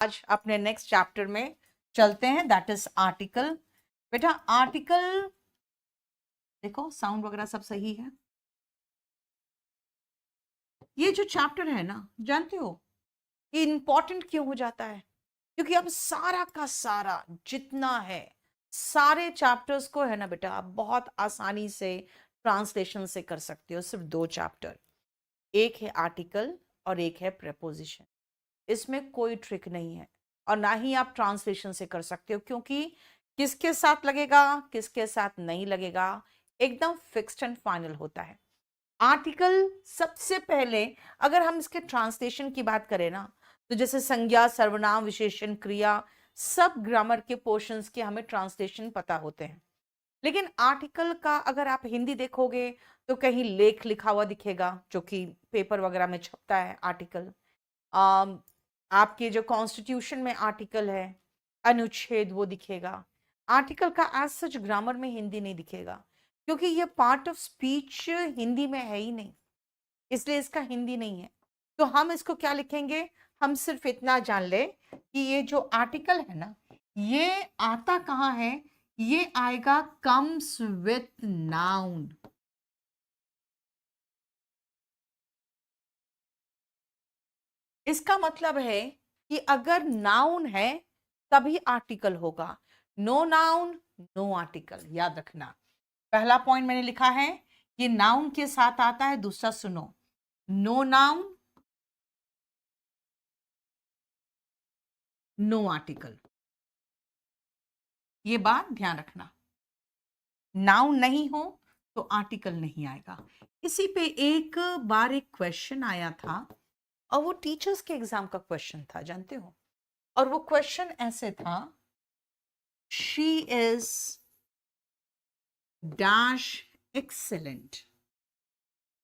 आज अपने next chapter में चलते हैं, दैट इज आर्टिकल। बेटा आर्टिकल देखो, साउंड वगैरह सब सही है। ये जो चैप्टर है ना, जानते हो ये इंपॉर्टेंट क्यों हो जाता है? क्योंकि अब सारा का सारा जितना है, सारे चैप्टर्स को है ना बेटा, आप बहुत आसानी से ट्रांसलेशन से कर सकते हो। सिर्फ दो चैप्टर, एक है आर्टिकल और एक है प्रेपोजिशन। इसमें कोई ट्रिक नहीं है और ना ही आप ट्रांसलेशन से कर सकते हो, क्योंकि किसके साथ लगेगा किसके साथ नहीं लगेगा एकदम फिक्स्ड एंड फाइनल होता है। आर्टिकल सबसे पहले, अगर हम इसके ट्रांसलेशन की बात करें ना, तो जैसे संज्ञा, सर्वनाम, विशेषण, क्रिया, सब ग्रामर के पोर्शंस के हमें ट्रांसलेशन पता होते हैं। लेकिन आर्टिकल का अगर आप हिंदी देखोगे तो कहीं लेख लिखा हुआ दिखेगा, जो कि पेपर वगैरह में छपता है आर्टिकल। आपके जो कॉन्स्टिट्यूशन में आर्टिकल है, अनुच्छेद, वो दिखेगा। आर्टिकल का एज सच ग्रामर में हिंदी नहीं दिखेगा, क्योंकि ये पार्ट ऑफ स्पीच हिंदी में है ही नहीं, इसलिए इसका हिंदी नहीं है। तो हम इसको क्या लिखेंगे? हम सिर्फ इतना जान ले कि ये जो आर्टिकल है ना, ये आता कहाँ है? ये आएगा कम्स विथ नाउन। इसका मतलब है कि अगर नाउन है तभी आर्टिकल होगा, नो नाउन नो आर्टिकल। याद रखना, पहला पॉइंट मैंने लिखा है, ये नाउन के साथ आता है। दूसरा सुनो, नो नाउन नो आर्टिकल, ये बात ध्यान रखना। नाउन नहीं हो तो आर्टिकल नहीं आएगा। इसी पे एक बार एक क्वेश्चन आया था, और वो टीचर्स के एग्जाम का क्वेश्चन था, जानते हो। और वो क्वेश्चन ऐसे था, शी इज डैश एक्सेलेंट।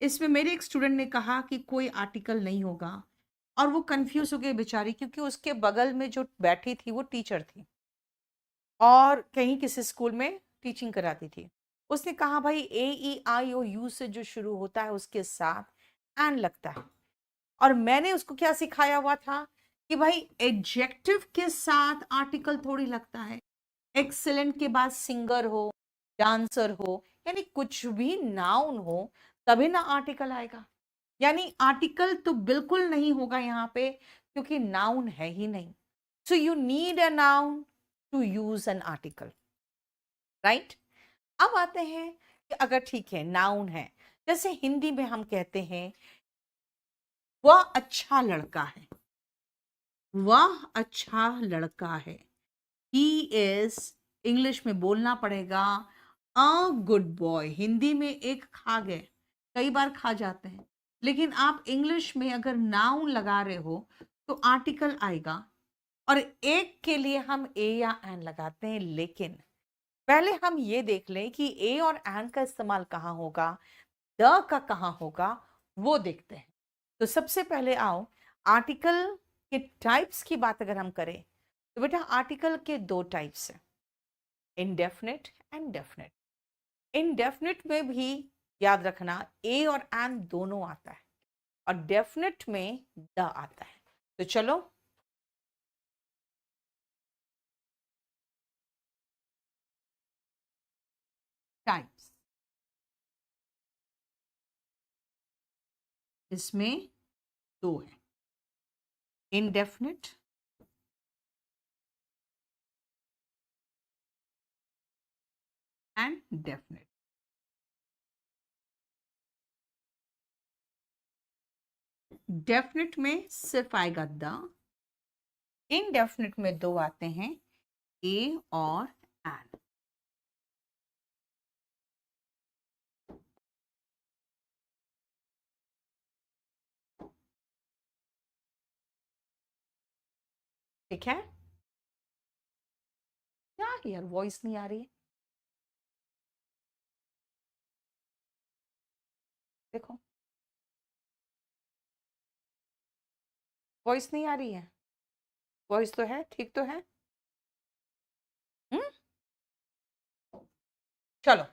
इसमें मेरे एक स्टूडेंट ने कहा कि कोई आर्टिकल नहीं होगा, और वो कंफ्यूज हो गई बेचारी, क्योंकि उसके बगल में जो बैठी थी वो टीचर थी और कहीं किसी स्कूल में टीचिंग कराती थी। उसने कहा भाई ए ई आई ओ यू से जो शुरू होता है उसके साथ एन लगता है। और मैंने उसको क्या सिखाया हुआ था कि भाई एडजेक्टिव के साथ आर्टिकल थोड़ी लगता है। एक्सेलेंट के बाद सिंगर हो, डांसर हो, यानी कुछ भी नाउन हो तभी ना आर्टिकल आएगा। यानी आर्टिकल तो बिल्कुल नहीं होगा यहाँ पे, क्योंकि नाउन है ही नहीं। So you need a noun to use an article, right. अब आते हैं कि अगर ठीक है नाउन है, जैसे हिंदी में हम कहते हैं वह अच्छा लड़का है, वह अच्छा लड़का है। ही इज, इंग्लिश में बोलना पड़ेगा अ गुड बॉय। हिंदी में एक खा गए, कई बार खा जाते हैं, लेकिन आप इंग्लिश में अगर नाउन लगा रहे हो तो आर्टिकल आएगा, और एक के लिए हम ए या एन लगाते हैं। लेकिन पहले हम ये देख लें कि ए और एन का इस्तेमाल कहाँ होगा, द का कहाँ होगा, वो देखते हैं। तो सबसे पहले आओ, आर्टिकल के टाइप्स की बात अगर हम करें तो बेटा आर्टिकल के दो टाइप्स हैं, इंडेफिनिट एंड डेफिनिट। इंडेफिनिट में भी याद रखना ए और एन दोनों आता है, और डेफिनिट में द आता है। तो चलो, टाइप्स, इसमें दो है, इंडेफिनिट एंड डेफिनिट। डेफिनिट में सिर्फ आएगा द, इनडेफिनिट में दो आते हैं, ए और एन। ठीक है, क्या यार वॉइस नहीं आ रही है? देखो, वॉइस नहीं आ रही है। वॉइस तो है, ठीक तो है। हम्म, चलो,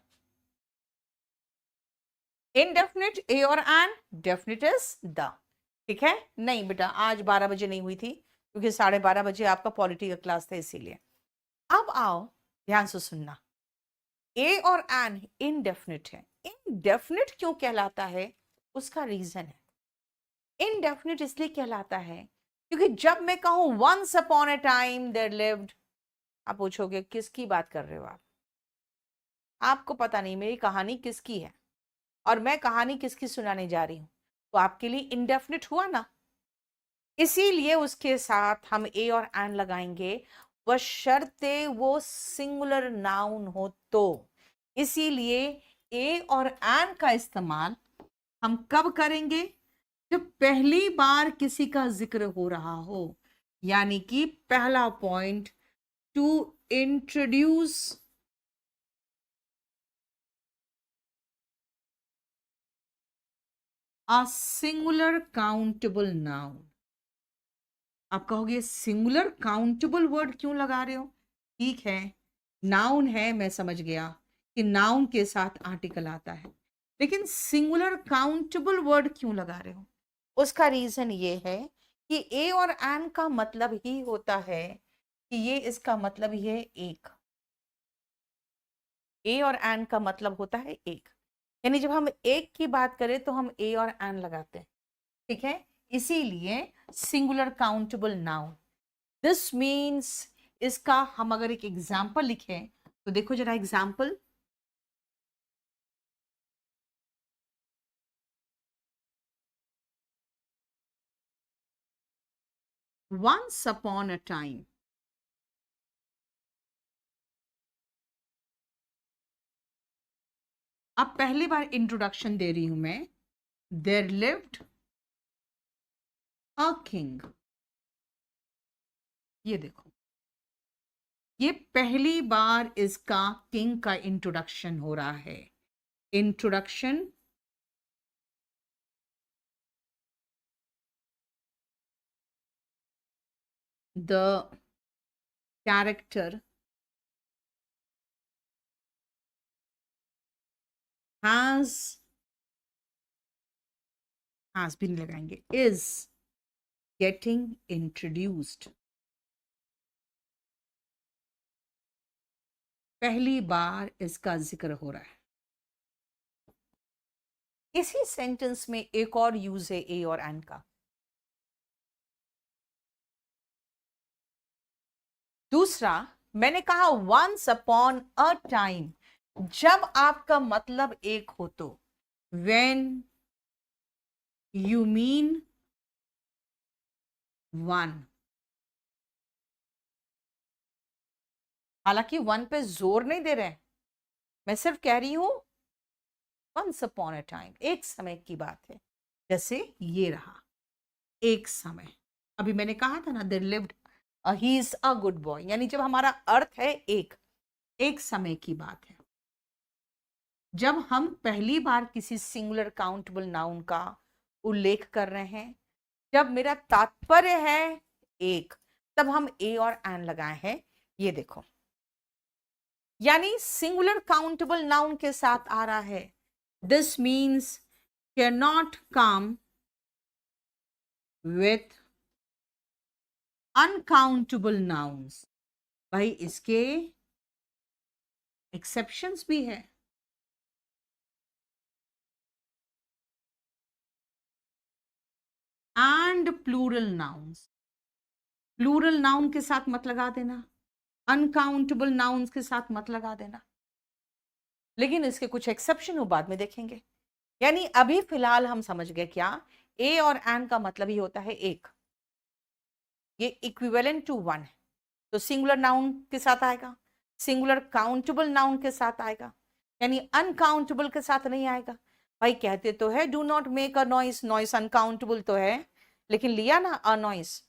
इनडेफिनिट ए और एन, डेफिनिट इज द। ठीक है, नहीं बेटा आज 12 बजे नहीं हुई थी, क्योंकि 12:30 बजे आपका पॉलिटी का क्लास था इसीलिए। अब आओ ध्यान से सुनना, ए और एन इनडेफिनिट है। इनडेफिनिट क्यों कहलाता है, उसका रीजन है। इनडेफिनिट इसलिए कहलाता है क्योंकि जब मैं कहूं once upon a time there lived, आप पूछोगे किसकी बात कर रहे हो आप, आपको पता नहीं मेरी कहानी किसकी है और मैं कहानी किसकी सुनाने जा रही हूं, तो आपके लिए इनडेफिनिट हुआ ना। इसीलिए उसके साथ हम ए और एन लगाएंगे, बशर्ते वो सिंगुलर नाउन हो तो। इसीलिए ए और एन का इस्तेमाल हम कब करेंगे, जब पहली बार किसी का जिक्र हो रहा हो, यानी कि पहला point, to introduce a singular countable noun. आप कहोगे सिंगुलर काउंटेबल वर्ड क्यों लगा रहे हो, ठीक है नाउन है, मैं समझ गया कि नाउन के साथ आर्टिकल आता है, लेकिन सिंगुलर काउंटेबल वर्ड क्यों लगा रहे हो, उसका रीजन ये है कि ए और एन का मतलब ही होता है कि ये, इसका मतलब ही है एक। ए और एन का मतलब होता है एक, यानी जब हम एक की बात करें तो हम ए और एन लगाते हैं, ठीक है। इसीलिए singular countable noun, this means, इसका हम अगर एक एग्जाम्पल लिखें तो देखो जरा example, once upon a time, अब पहली बार इंट्रोडक्शन दे रही हूं मैं, देयर लिव्ड अ किंग। ये देखो, ये पहली बार इसका किंग का इंट्रोडक्शन हो रहा है। इंट्रोडक्शन, द कैरेक्टर has भी नहीं लगाएंगे, is getting introduced, पहली बार इसका जिक्र हो रहा है। इसी सेंटेंस में एक और यूज है ए और एन का। दूसरा, मैंने कहा वंस अपॉन अ टाइम, जब आपका मतलब एक हो तो, when you mean one, हालांकि वन पे जोर नहीं दे रहे हैं, मैं सिर्फ कह रही हूं वंस अपॉन अ टाइम, एक समय की बात है। जैसे ये रहा एक समय, अभी मैंने कहा था ना, there lived, he is a good boy, यानी जब हमारा अर्थ है एक, एक समय की बात है। जब हम पहली बार किसी सिंगुलर काउंटेबल नाउन का उल्लेख कर रहे हैं, जब मेरा तात्पर्य है एक, तब हम ए और एन लगाए हैं। ये देखो, यानी सिंगुलर काउंटेबल नाउन के साथ आ रहा है, this means can not come with uncountable nouns. भाई इसके एक्सेप्शंस भी है, and plural nouns, plural noun के साथ मत लगा देना, अनकाउंटेबल नाउन्स के साथ मत लगा देना, लेकिन इसके कुछ एक्सेप्शन वो बाद में देखेंगे। यानी अभी फिलहाल हम समझ गए क्या, ए और एन का मतलब ही होता है एक, ये इक्विवेलेंट टू वन है, तो सिंगुलर नाउन के साथ आएगा, सिंगुलर काउंटेबल नाउन के साथ आएगा, यानी अनकाउंटेबल के साथ नहीं आएगा। भाई कहते तो है do not make a noise, noise uncountable तो है, लेकिन लिया ना अ नॉइस,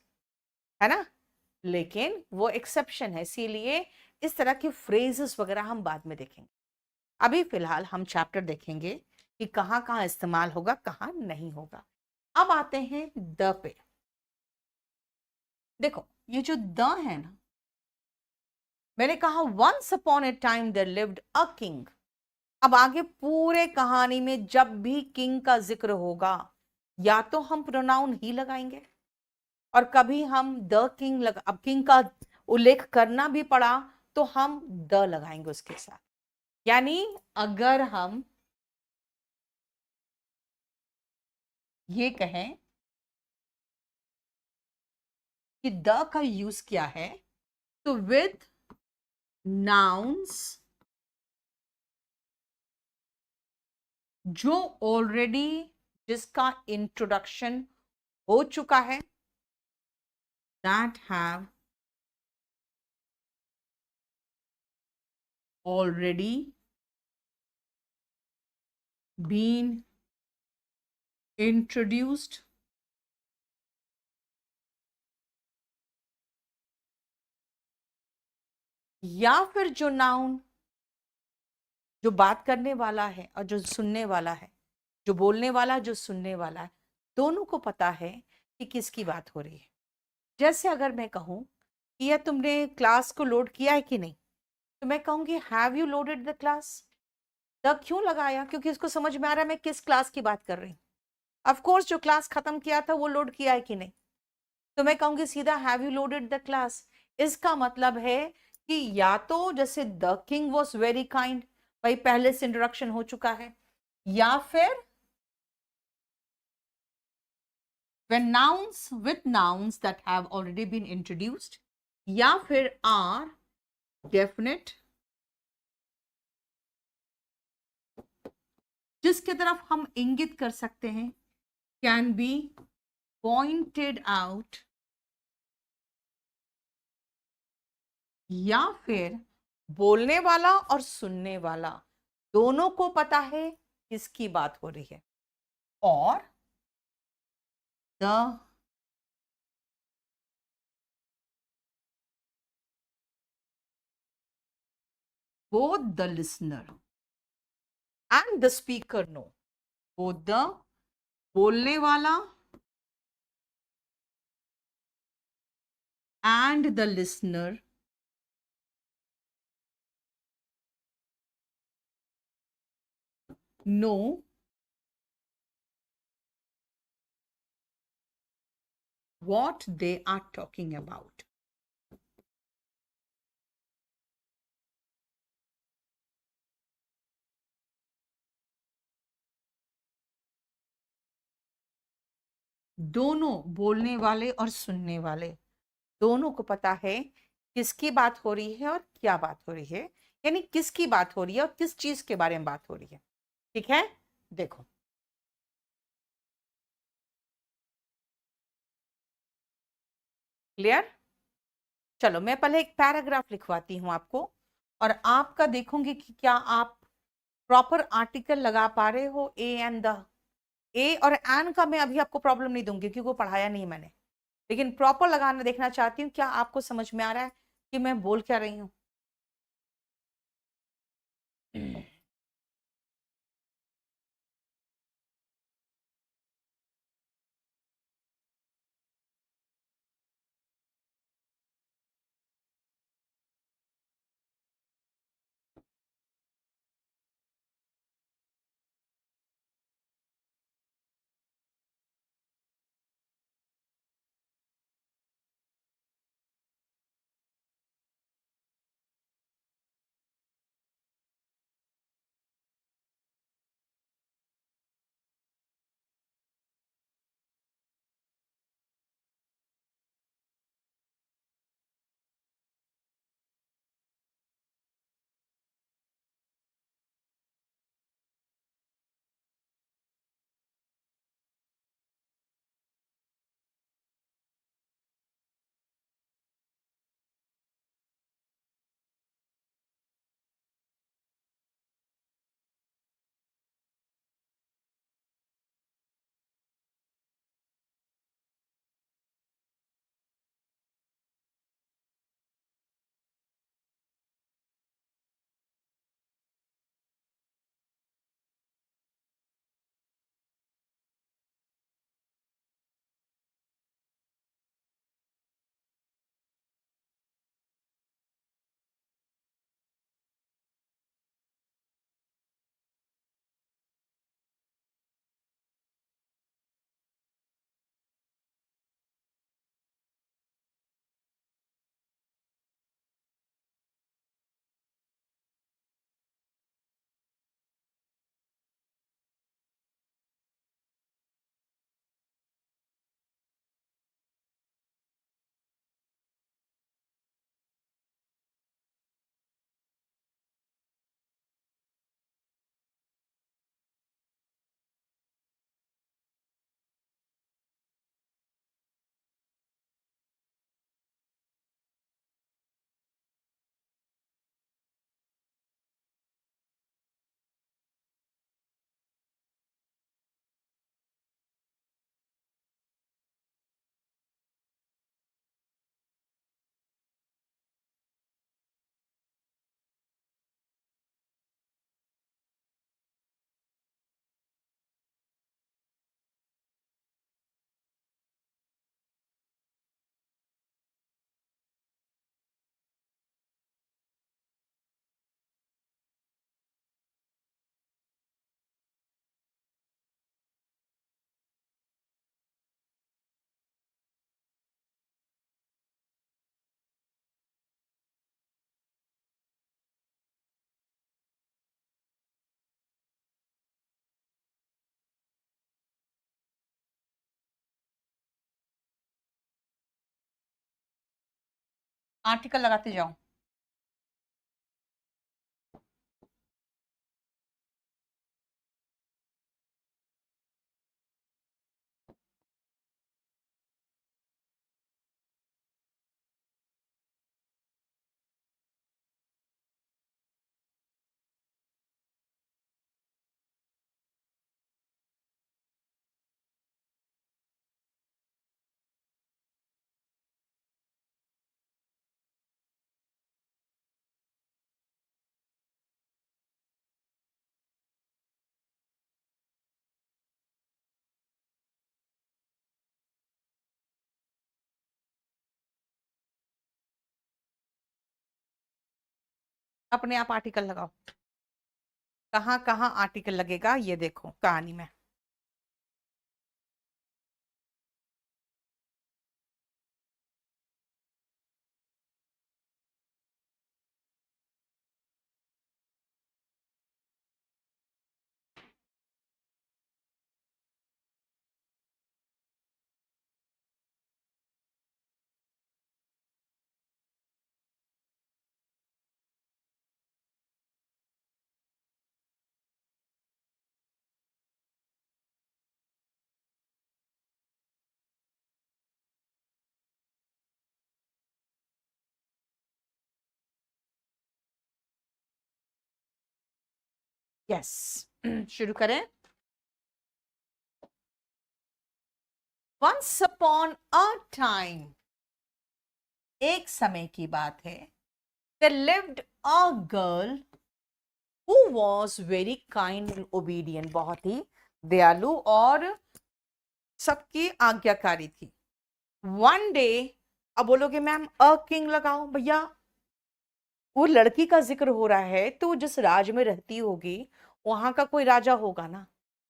है ना, लेकिन वो एक्सेप्शन है, इसीलिए इस तरह के फ्रेजेस वगैरह हम बाद में देखेंगे। अभी फिलहाल हम चैप्टर देखेंगे कि कहां कहां इस्तेमाल होगा, कहां नहीं होगा। अब आते हैं द पे। देखो ये जो द है ना, मैंने कहा once upon a time there lived a king. अब आगे पूरे कहानी में जब भी किंग का जिक्र होगा, या तो हम प्रोनाउन ही लगाएंगे, और कभी हम द किंग अब किंग का उल्लेख करना भी पड़ा तो हम द लगाएंगे उसके साथ। यानी अगर हम ये कहें कि द का यूज किया है तो विद नाउन्स जो ऑलरेडी जिसका इंट्रोडक्शन हो चुका है, that have already been introduced या फिर जो नाउन जो बात करने वाला है और जो सुनने वाला है, जो बोलने वाला जो सुनने वाला है, दोनों को पता है कि किसकी बात हो रही है। जैसे अगर मैं कहूं कि यह तुमने क्लास को लोड किया है कि नहीं, तो मैं कहूंगी have you loaded the class. The क्यों लगाया? क्योंकि इसको समझ में आ रहा है मैं किस क्लास की बात कर रही हूँ। ऑफ कोर्स जो क्लास खत्म किया था वो लोड किया है कि नहीं, तो मैं कहूंगी सीधा have you loaded the class. इसका मतलब है कि या तो जैसे the king was very kind, भाई पहले से इंट्रोडक्शन हो चुका है, या फिर when nouns with nouns that have already been introduced, या फिर are definite जिसके तरफ हम इंगित कर सकते हैं, can be pointed out, या फिर बोलने वाला और सुनने वाला दोनों को पता है किसकी बात हो रही है, और the both the listener and the speaker know, both the बोलने वाला and the listener know what they are talking about. दोनों बोलने वाले और सुनने वाले दोनों को पता है किसकी बात हो रही है और क्या बात हो रही है, यानी किसकी बात हो रही है और किस चीज के बारे में बात हो रही है। ठीक है, देखो क्लियर। चलो मैं पहले एक पैराग्राफ लिखवाती हूं आपको, और आपका देखूंगी कि क्या आप प्रॉपर आर्टिकल लगा पा रहे हो। ए एंड द, ए और एन का मैं अभी आपको प्रॉब्लम नहीं दूंगी क्योंकि वो पढ़ाया नहीं मैंने, लेकिन प्रॉपर लगाना देखना चाहती हूँ क्या आपको समझ में आ रहा है कि मैं बोल क्या रही हूँ। आर्टिकल लगाते जाओ। अपने आप आर्टिकल लगाओ। कहाँ कहाँ आर्टिकल लगेगा ये देखो कहानी में। यस शुरू करें। वंस अपॉन अ टाइम, एक समय की बात है, there lived a girl who was very kind and obedient, बहुत ही दयालु और सबकी आज्ञाकारी थी। वन डे, अब बोलोगे मैम अ किंग लगाओ, भैया वो लड़की का जिक्र हो रहा है तो जिस राज में रहती होगी वहां का कोई राजा होगा ना।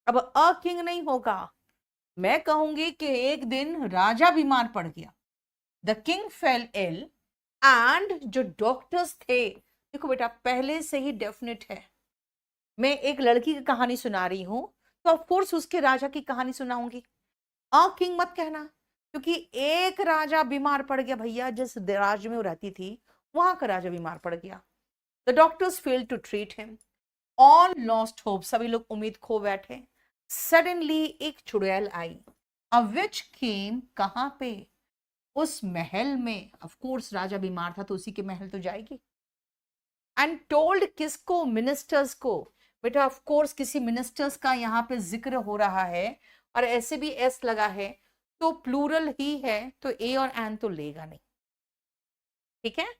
अब अ किंग नहीं होगा। मैं कहूंगी कि एक दिन राजा बीमार पड़ गया। The king fell ill and जो डॉक्टर्स थे, देखो बेटा पहले से ही डेफिनेट है, मैं एक लड़की की कहानी सुना रही हूं तो ऑफ कोर्स उसके राजा की कहानी सुनाऊंगी। अ किंग मत कहना, क्योंकि एक राजा बीमार पड़ गया भैया, जिस राज्य में वो रहती थी वहां का राजा बीमार पड़ गया। The doctors fail to treat him, all lost hope, सभी लोग उम्मीद खो बैठे। सडनली एक चुड़ैल आई। अ विच केम, कहां पे, उस महल में। ऑफ कोर्स राजा बीमार था तो उसी के महल तो जाएगी। एंड टोल्ड किसको, मिनिस्टर्स को। बेटा ऑफ कोर्स किसी मिनिस्टर्स का यहाँ पे जिक्र हो रहा है और ऐसे भी एस लगा है तो प्लूरल ही है तो ए और एन तो लेगा नहीं, ठीक है।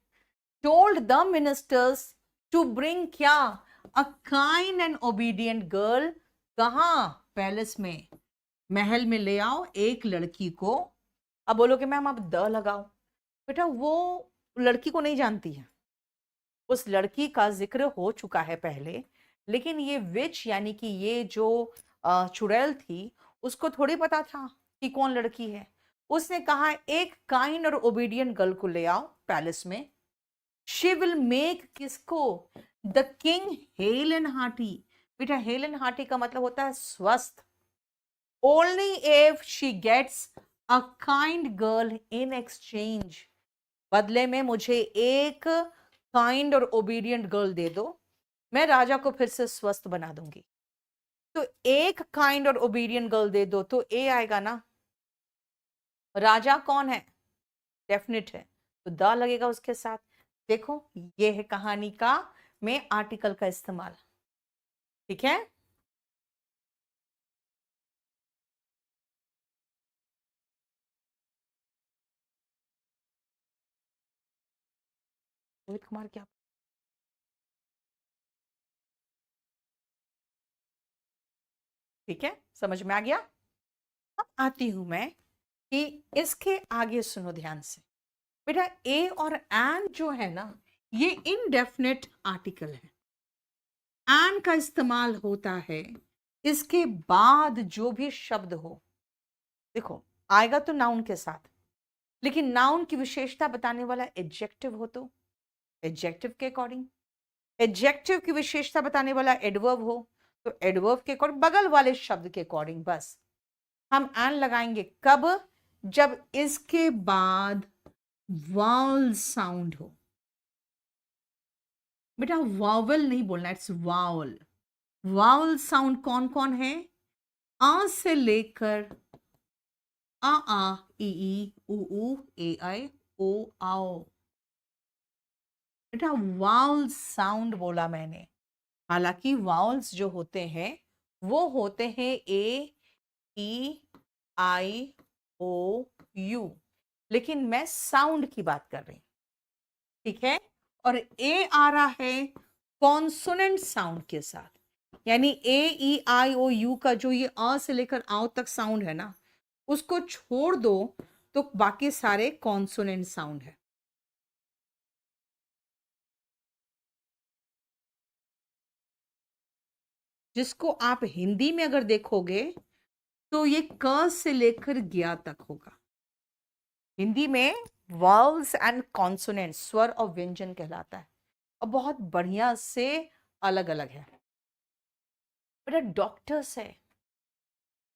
Told the ministers to bring क्या, a kind and obedient girl, कहाँ, पैलेस में, महल में ले आओ एक लड़की को। अब बोलोगे मैम आप द लगाओ, बेटा वो लड़की को नहीं जानती है, उस लड़की का जिक्र हो चुका है पहले, लेकिन ये विच यानी कि ये जो चुड़ैल थी उसको थोड़ी पता था कि कौन लड़की है। उसने कहा एक काइंड और ओबीडियंट गर्ल को ले आओ पैलेस में। शी विल मेक किसको, the king hale and hearty. बेटा हेल एंड हार्टी का मतलब होता है स्वस्थ। Only if she gets a kind girl in exchange, बदले में मुझे एक काइंड और ओबीडियंट गर्ल दे दो, मैं राजा को फिर से स्वस्थ बना दूंगी। तो एक काइंड और ओबीडियंट गर्ल दे दो तो ए आएगा ना। राजा कौन है, डेफिनेट है तो द लगेगा उसके साथ। देखो ये है कहानी का में आर्टिकल का इस्तेमाल, ठीक है। रोहित कुमार क्या, ठीक है समझ में आ गया। अब आती हूं मैं कि इसके आगे सुनो ध्यान से। बेटा ए और एन जो है ना ये इनडेफिनेट आर्टिकल है। एन का इस्तेमाल होता है इसके बाद जो भी शब्द हो, देखो आएगा तो नाउन के साथ, लेकिन नाउन की विशेषता बताने वाला एडजेक्टिव हो तो एडजेक्टिव के अकॉर्डिंग, एडजेक्टिव की विशेषता बताने वाला एडवर्ब हो तो एडवर्ब के अकॉर्डिंग, बगल वाले शब्द के अकॉर्डिंग। बस हम एन लगाएंगे कब, जब इसके बाद वावल साउंड हो। बेटा वावल नहीं बोलना, इट्स वावल। वावल साउंड कौन कौन है? आ से लेकर आ ई ऊ ए आई ओ आओ। बेटा वावल साउंड बोला मैंने। हालांकि वावल्स जो होते हैं वो होते हैं ए ई आई ओ यू, लेकिन मैं साउंड की बात कर रही हूं, ठीक है। और ए आ रहा है कॉन्सोनेंट साउंड के साथ, यानी ए ई आई ओ यू का जो ये अ से लेकर आओ तक साउंड है ना, उसको छोड़ दो तो बाकी सारे कॉन्सोनेंट साउंड है। जिसको आप हिंदी में अगर देखोगे तो ये क से लेकर ज्ञा तक होगा। हिंदी में वावल्स एंड कॉन्सोनेंट, स्वर और व्यंजन कहलाता है, और बहुत बढ़िया से अलग अलग है। बेटा डॉक्टर्स है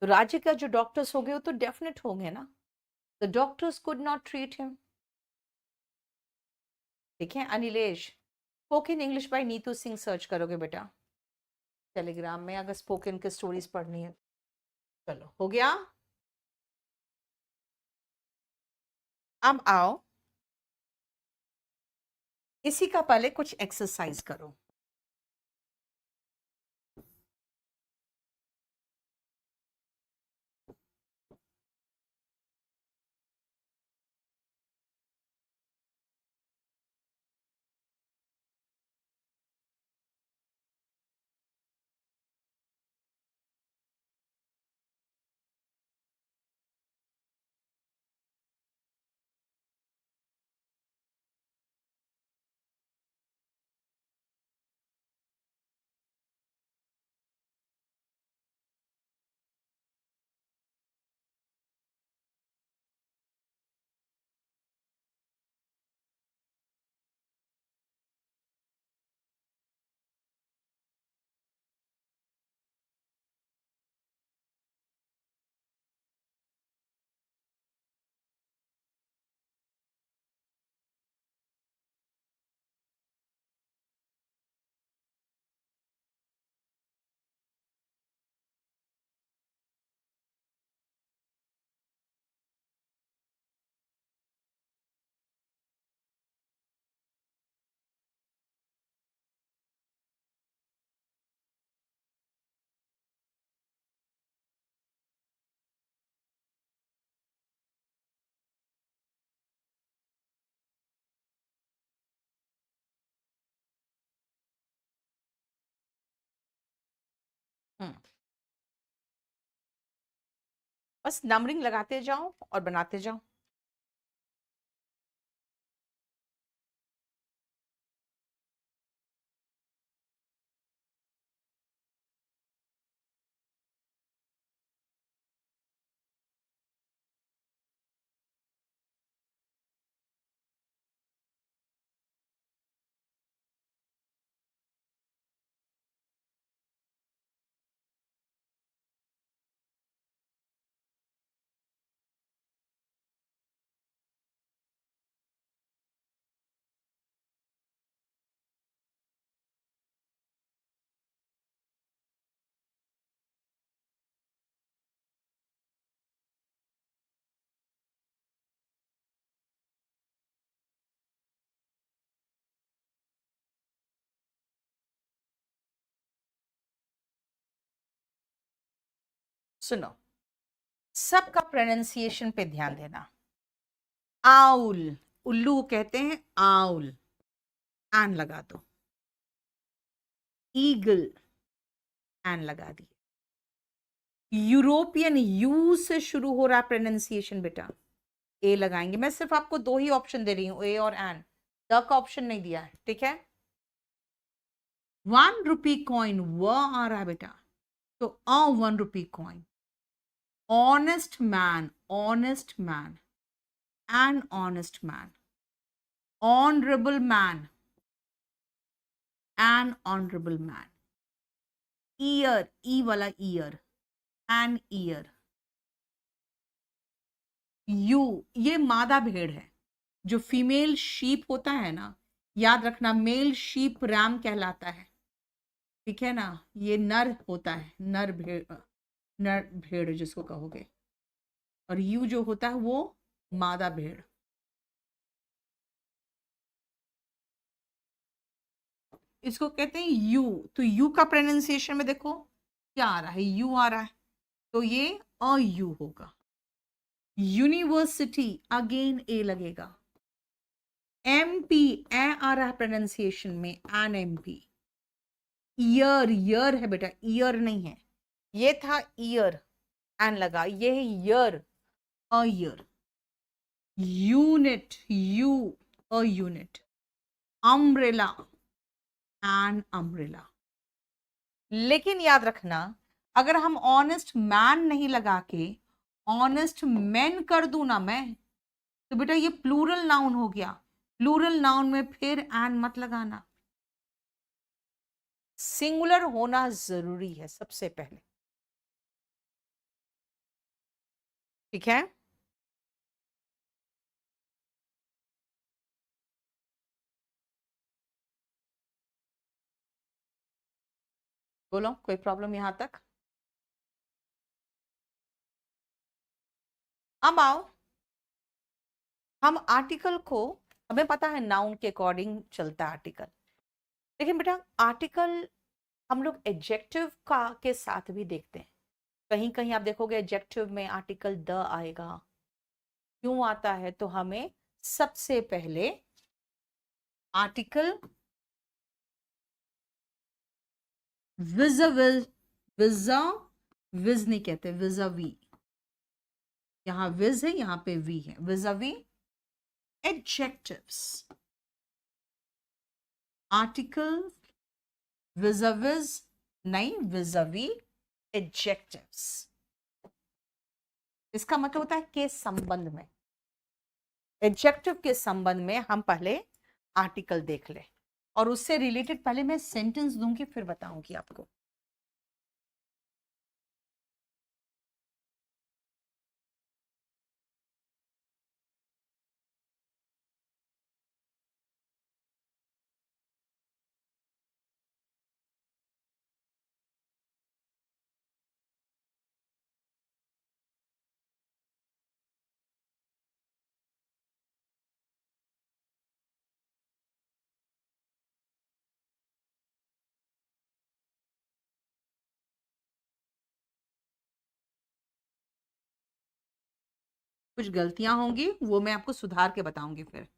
तो राज्य का जो डॉक्टर्स हो गए वो तो डेफिनेट होंगे ना, the doctors could not treat him. ठीक है Anilesh, spoken English by Neetu Singh search करोगे बेटा टेलीग्राम में, अगर स्पोकन की स्टोरीज पढ़नी है। चलो हो गया। अब आओ इसी का पहले कुछ एक्सरसाइज करो। हम्म, बस नंबरिंग लगाते जाओ और बनाते जाओ। सुनो, सबका प्रोनाउंसिएशन पे ध्यान देना। आउल, उल्लू को कहते हैं आउल, एन लगा दो। ईगल, एन लगा दी। यूरोपियन, यू से शुरू हो रहा प्रोनाउंसिएशन बेटा, ए लगाएंगे। मैं सिर्फ आपको दो ही ऑप्शन दे रही हूं, ए और एन, द का ऑप्शन नहीं दिया है, ठीक है। 1 रुपी कॉइन, व आ रहा है बेटा, तो a 1 rupee coin. Honest man, honest man, an honest man. Honourable man, an honourable man. Year, E वाला ईयर, एन ईयर। यू, ये मादा भेड़ है, जो फीमेल शीप होता है ना, याद रखना मेल शीप रैम कहलाता है, ठीक है ना। ये नर होता है, नर भेड़, नर भेड़ जिसको कहोगे, और यू जो होता है वो मादा भेड़। इसको कहते हैं यू। तो यू का प्रोनाउंसिएशन में देखो क्या आ रहा है, यू आ रहा है, तो ये अ यू होगा। यूनिवर्सिटी अगेन ए लगेगा। एमपी ए आ रहा है प्रोनाउंसिएशन में, एन एमपी। ईयर, ईयर है बेटा, ईयर नहीं है, ये था ईयर, एन लगा, ये है year, a year. Unit, you, a unit. Umbrella, an umbrella. लेकिन याद रखना, अगर हम ऑनेस्ट मैन नहीं लगा के ऑनेस्ट मैन कर दूं ना मैं, तो बेटा ये प्लूरल नाउन हो गया। प्लूरल नाउन में फिर एन मत लगाना, सिंगुलर होना जरूरी है सबसे पहले, ठीक है। बोलो कोई प्रॉब्लम यहां तक? अब आओ, हम आर्टिकल को, हमें पता है नाउन के अकॉर्डिंग चलता है आर्टिकल, लेकिन बेटा आर्टिकल हम लोग एडजेक्टिव का के साथ भी देखते हैं। कहीं कहीं आप देखोगे एडजेक्टिव में आर्टिकल द आएगा। क्यों आता है? तो हमें सबसे पहले आर्टिकल विज़ाविज़, विज़ा विज नहीं कहते, विज़ावी, यहां विज है यहां पे वी है, विज़ावी एडजेक्टिव्स, आर्टिकल विज़ाविज़ नहीं, विज़ावी एडजेक्टिव्स। इसका मतलब होता है के संबंध में, एडजेक्टिव के संबंध में हम पहले आर्टिकल देख ले, और उससे रिलेटेड पहले मैं सेंटेंस दूंगी फिर बताऊंगी आपको। कुछ गलतियां होंगी वो मैं आपको सुधार के बताऊंगी फिर।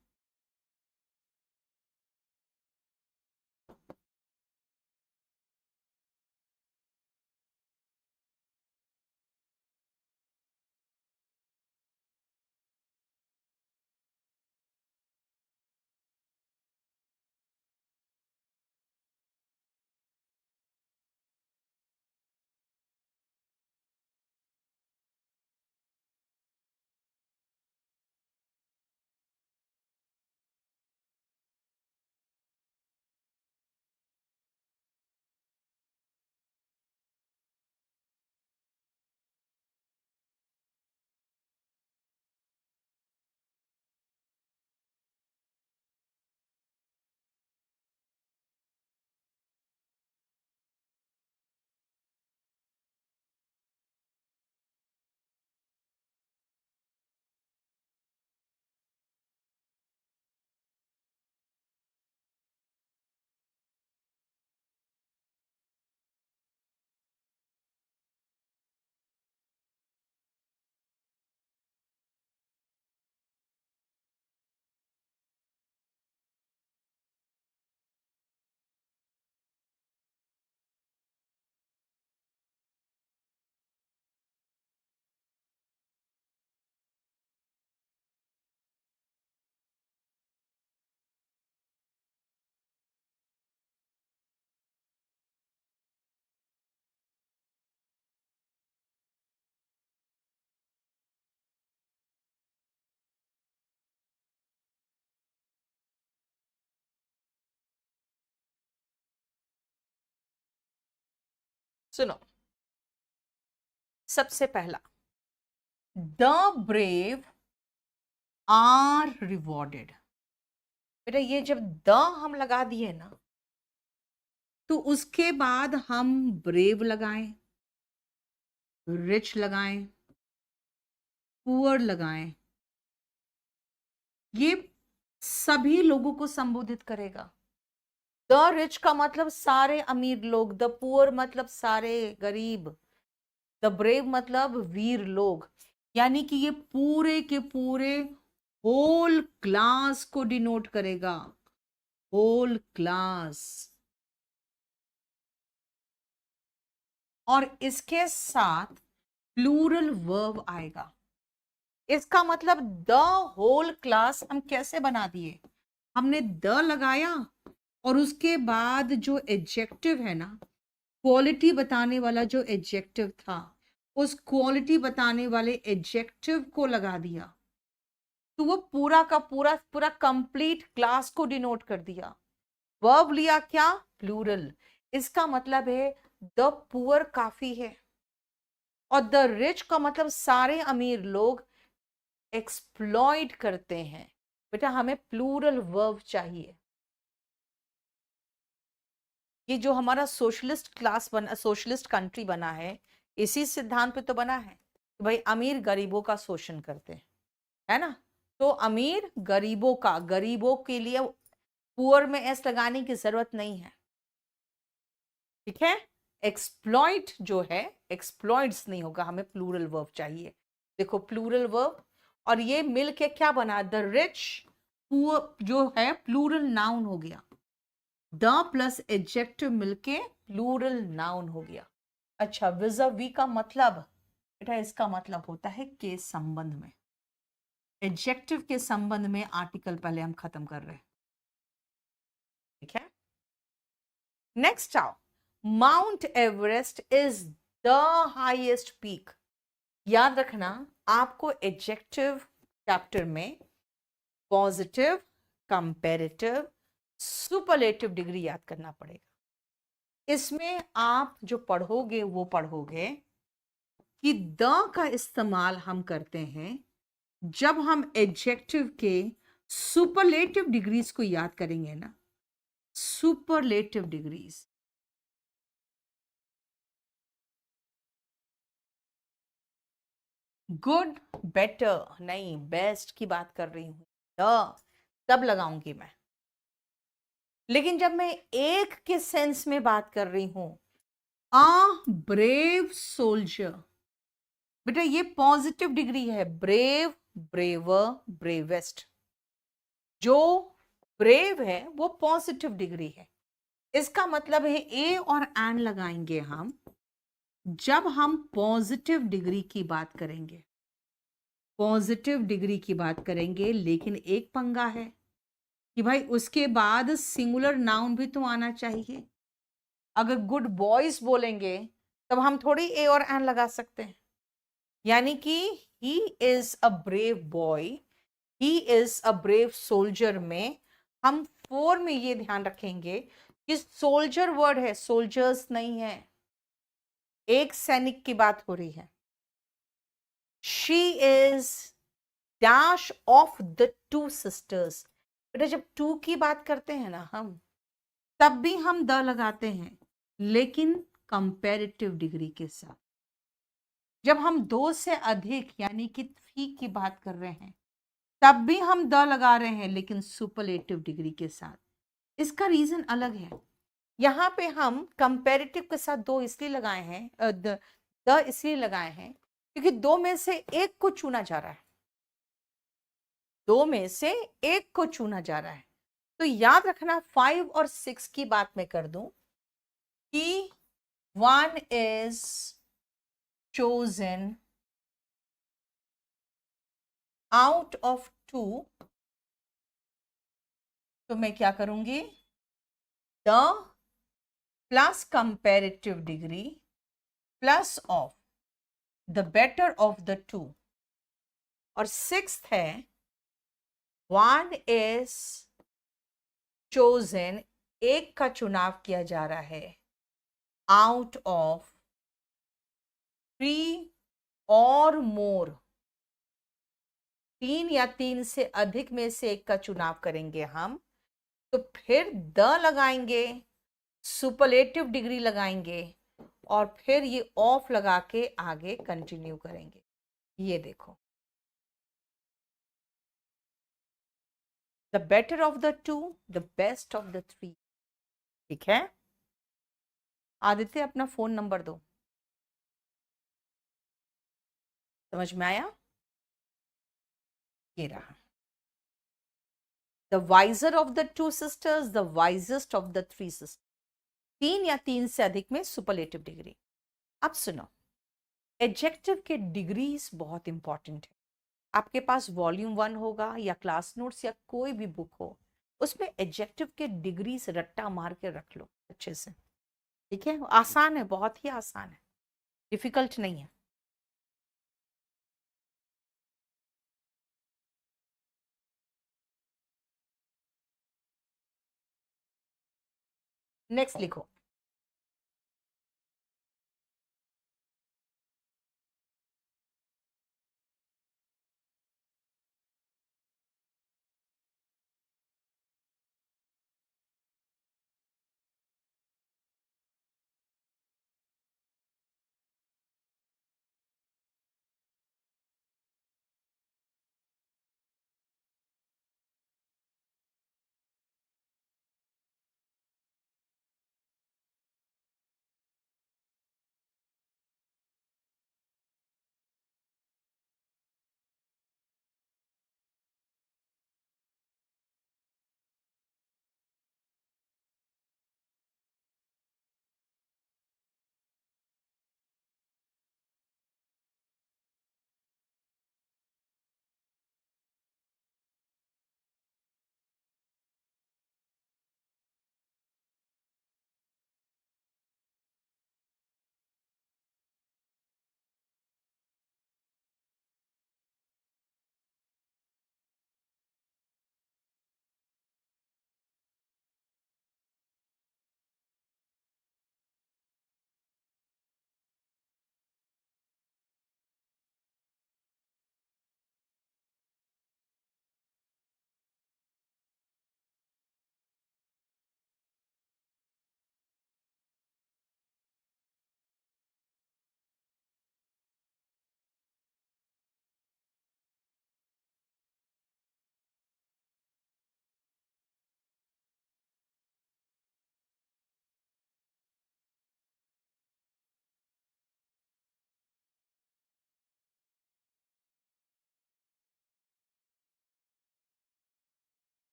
सुनो, सबसे पहला द ब्रेव आर रिवॉर्डेड। बेटा ये जब द हम लगा दिए ना, तो उसके बाद हम ब्रेव लगाएं, रिच लगाएं, पुअर लगाएं, ये सभी लोगों को संबोधित करेगा। द रिच का मतलब सारे अमीर लोग, द पुअर मतलब सारे गरीब, द ब्रेव मतलब वीर लोग। यानी कि ये पूरे के पूरे होल क्लास को डिनोट करेगा, होल क्लास। और इसके साथ प्लूरल वर्ब आएगा। इसका मतलब द होल क्लास हम कैसे बना दिए, हमने द लगाया और उसके बाद जो एडजेक्टिव है ना, क्वालिटी बताने वाला जो एडजेक्टिव था, उस क्वालिटी बताने वाले एडजेक्टिव को लगा दिया, तो वो पूरा का पूरा पूरा कंप्लीट क्लास को डिनोट कर दिया। वर्ब लिया क्या, प्लूरल। इसका मतलब है द पुअर काफी है, और द रिच का मतलब सारे अमीर लोग एक्सप्लॉइट करते हैं। बेटा हमें प्लूरल वर्ब चाहिए। ये जो हमारा सोशलिस्ट क्लास बना, सोशलिस्ट कंट्री बना है, इसी सिद्धांत पे तो बना है कि भाई अमीर गरीबों का शोषण करते हैं, है ना। तो अमीर गरीबों का, गरीबों के लिए पुअर में एस लगाने की जरूरत नहीं है, ठीक है। एक्सप्लॉइट जो है, एक्सप्लॉइट्स नहीं होगा, हमें प्लूरल वर्ब चाहिए। देखो प्लूरल वर्ब और ये मिल के क्या बना, द रिच पुअर जो है प्लूरल नाउन हो गया, द प्लस एडजेक्टिव मिलके प्लूरल नाउन हो गया। अच्छा, विज़ वी का मतलब, बेटा इसका मतलब होता है के संबंध में, एडजेक्टिव के संबंध में आर्टिकल पहले हम खत्म कर रहे हैं, ठीक है। नेक्स्ट आओ, mount Everest is the highest peak. याद रखना, आपको एडजेक्टिव चैप्टर में पॉजिटिव, कंपैरेटिव, सुपरलेटिव डिग्री याद करना पड़ेगा। इसमें आप जो पढ़ोगे वो पढ़ोगे कि द का इस्तेमाल हम करते हैं जब हम एडजेक्टिव के सुपरलेटिव डिग्रीज को याद करेंगे ना, सुपरलेटिव डिग्रीज। गुड, बेटर नहीं, बेस्ट की बात कर रही हूं, तब लगाऊंगी मैं। लेकिन जब मैं एक के सेंस में बात कर रही हूं, आ ब्रेव सोल्जर, बेटा ये पॉजिटिव डिग्री है, ब्रेव, ब्रेवर, ब्रेवेस्ट। जो ब्रेव है वो पॉजिटिव डिग्री है। इसका मतलब है ए और एन लगाएंगे हम जब हम पॉजिटिव डिग्री की बात करेंगे, पॉजिटिव डिग्री की बात करेंगे। लेकिन एक पंगा है कि भाई उसके बाद सिंगुलर नाउन भी तो आना चाहिए। अगर गुड बॉयज बोलेंगे तब हम थोड़ी ए और एन लगा सकते हैं। यानी कि ही is a brave boy, he is a brave soldier में हम फोर में ये ध्यान रखेंगे कि सोल्जर वर्ड है, सोल्जर्स नहीं है। एक सैनिक की बात हो रही है। She is dash of the two sisters. बेटा जब टू की बात करते हैं ना हम, तब भी हम द लगाते हैं, लेकिन कंपैरेटिव डिग्री के साथ। जब हम दो से अधिक यानी कि थ्री की बात कर रहे हैं, तब भी हम द लगा रहे हैं, लेकिन सुपरलेटिव डिग्री के साथ। इसका रीजन अलग है। यहां पे हम कंपैरेटिव के साथ दो इसलिए लगाए हैं, द इसलिए लगाए हैं क्योंकि दो में से एक को चुना जा रहा है, दो में से एक को चुना जा रहा है। तो याद रखना, 5 और 6 की बात मैं कर दूं कि 1 इज chosen out of 2, तो मैं क्या करूंगी, the plus comparative degree plus of the better of the to. और 6th है 1 इज chosen, एक का चुनाव किया जा रहा है, आउट ऑफ 3 और मोर 3 या 3 से अधिक में से एक का चुनाव करेंगे हम, तो फिर द लगाएंगे, सुपरलेटिव डिग्री लगाएंगे और फिर ये ऑफ लगा के आगे कंटिन्यू करेंगे। ये देखो, the better of the to, the best of the three. ठीक है, आदित्य अपना फोन नंबर दो। समझ में आया? ये रहा, the wiser of the two sisters, the wisest of the three sisters. 3 या 3 से अधिक में सुपरलेटिव डिग्री। अब सुनो, एडजेक्टिव के डिग्रीज बहुत इंपॉर्टेंट है। आपके पास वॉल्यूम 1 होगा या क्लास नोट्स या कोई भी बुक हो, उसमें एडजेक्टिव के डिग्रीज रट्टा मार के रख लो अच्छे से। ठीक है, आसान है, बहुत ही आसान है, डिफिकल्ट नहीं है। नेक्स्ट लिखो,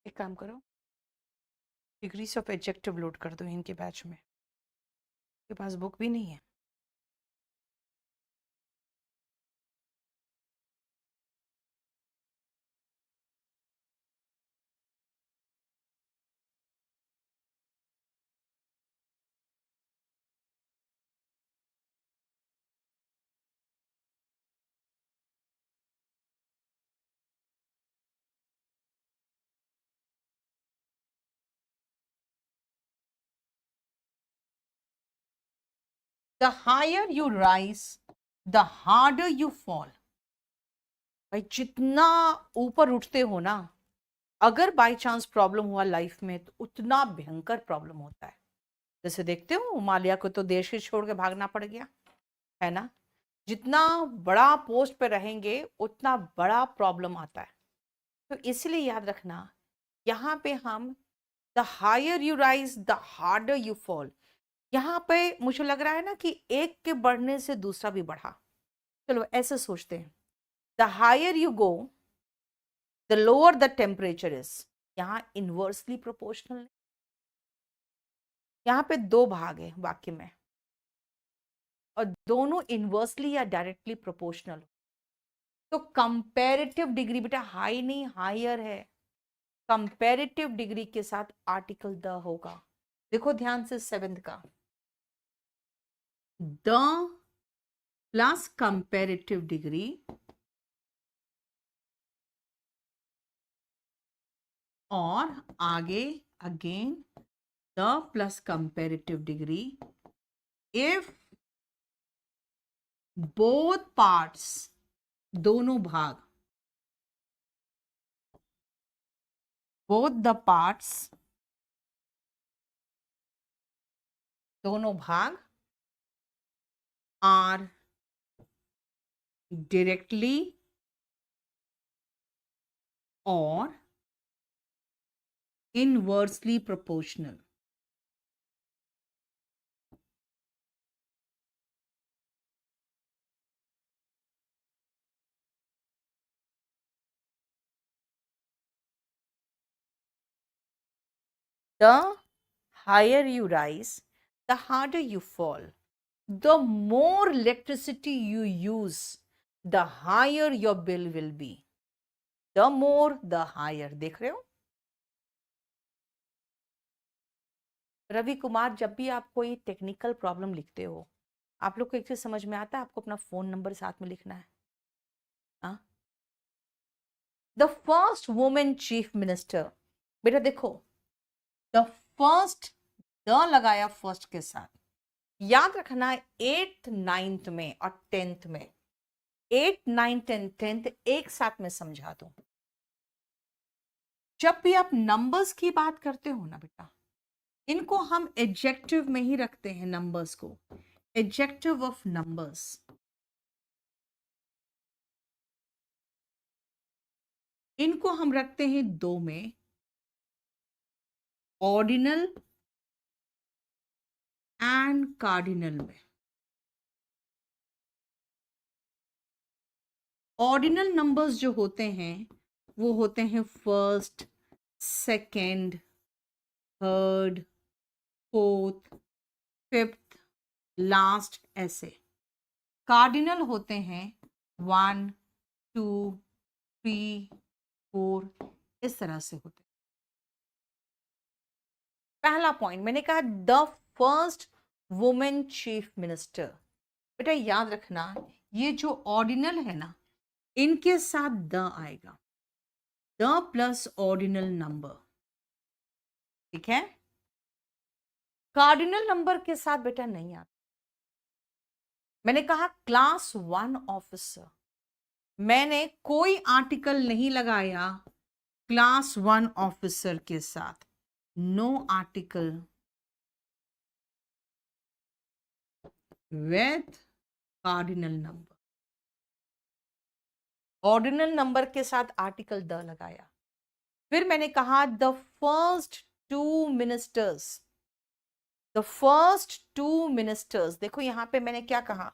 एक काम करो, डिग्रीज ऑफ एडजेक्टिव लोड कर दो इनके बैच में, के पास बुक भी नहीं है। The higher you rise, the harder you fall. भाई जितना ऊपर उठते हो ना, अगर बाय चांस प्रॉब्लम हुआ लाइफ में तो उतना भयंकर प्रॉब्लम होता है। जैसे देखते हो मालिया को तो देश ही छोड़ के भागना पड़ गया, है ना? जितना बड़ा पोस्ट पे रहेंगे उतना बड़ा प्रॉब्लम आता है। तो इसलिए याद रखना, यहाँ पे हम the higher you rise the harder you fall, यहाँ पे मुझे लग रहा है ना कि एक के बढ़ने से दूसरा भी बढ़ा। चलो ऐसे सोचते हैं, the higher you go the lower the temperature is. यहाँ इनवर्सली प्रोपोर्शनल, यहाँ पे दो भाग है वाक्य में और दोनों इनवर्सली या डायरेक्टली प्रोपोर्शनल। तो कंपैरेटिव डिग्री बेटा हाई नहीं हायर है, कंपैरेटिव डिग्री के साथ आर्टिकल द होगा। देखो ध्यान से, सेवेंथ का द प्लस कंपैरेटिव डिग्री और आगे again the plus comparative degree if both parts, दोनों भाग, बोथ द पार्ट्स, दोनों भाग are directly or inversely proportional. The higher you rise, the harder you fall. The more electricity you use, the higher your bill will be. The more, the higher. देख रहे हो? रवि कुमार, जब भी आप कोई technical problem लिखते हो, आप लोग को एक चीज समझ में आता है, आपको अपना फोन नंबर साथ में लिखना है. हाँ, the first women chief minister. बेटा देखो, द फर्स्ट, द लगाया फर्स्ट के साथ. याद रखना 8th 9th में और 10th में, 8th 9th and 10th एक साथ में समझा दो. जब भी आप नंबर्स की बात करते हो ना बेटा, इनको हम एडजेक्टिव में ही रखते हैं. नंबर्स को एडजेक्टिव ऑफ नंबर्स, इनको हम रखते हैं दो में, ऑर्डिनल एंड कार्डिनल में. ऑर्डिनल नंबर्स जो होते हैं वो होते हैं first, second, third, fourth, fifth, last, ऐसे. कार्डिनल होते हैं 1 2 3 4, इस तरह से होते हैं. पहला पॉइंट मैंने कहा the first women chief minister. बेटा याद रखना, ये जो ऑर्डिनल है ना, इनके साथ द आएगा, द प्लस ऑर्डिनल नंबर. ठीक है? कार्डिनल नंबर के साथ बेटा नहीं आता. मैंने कहा क्लास 1 ऑफिसर, मैंने कोई आर्टिकल नहीं लगाया क्लास 1 ऑफिसर के साथ. No article with cardinal number. Ordinal number के साथ आर्टिकल द लगाया. फिर मैंने कहा the first 2 ministers, the first 2 ministers. देखो यहां पे मैंने क्या कहा,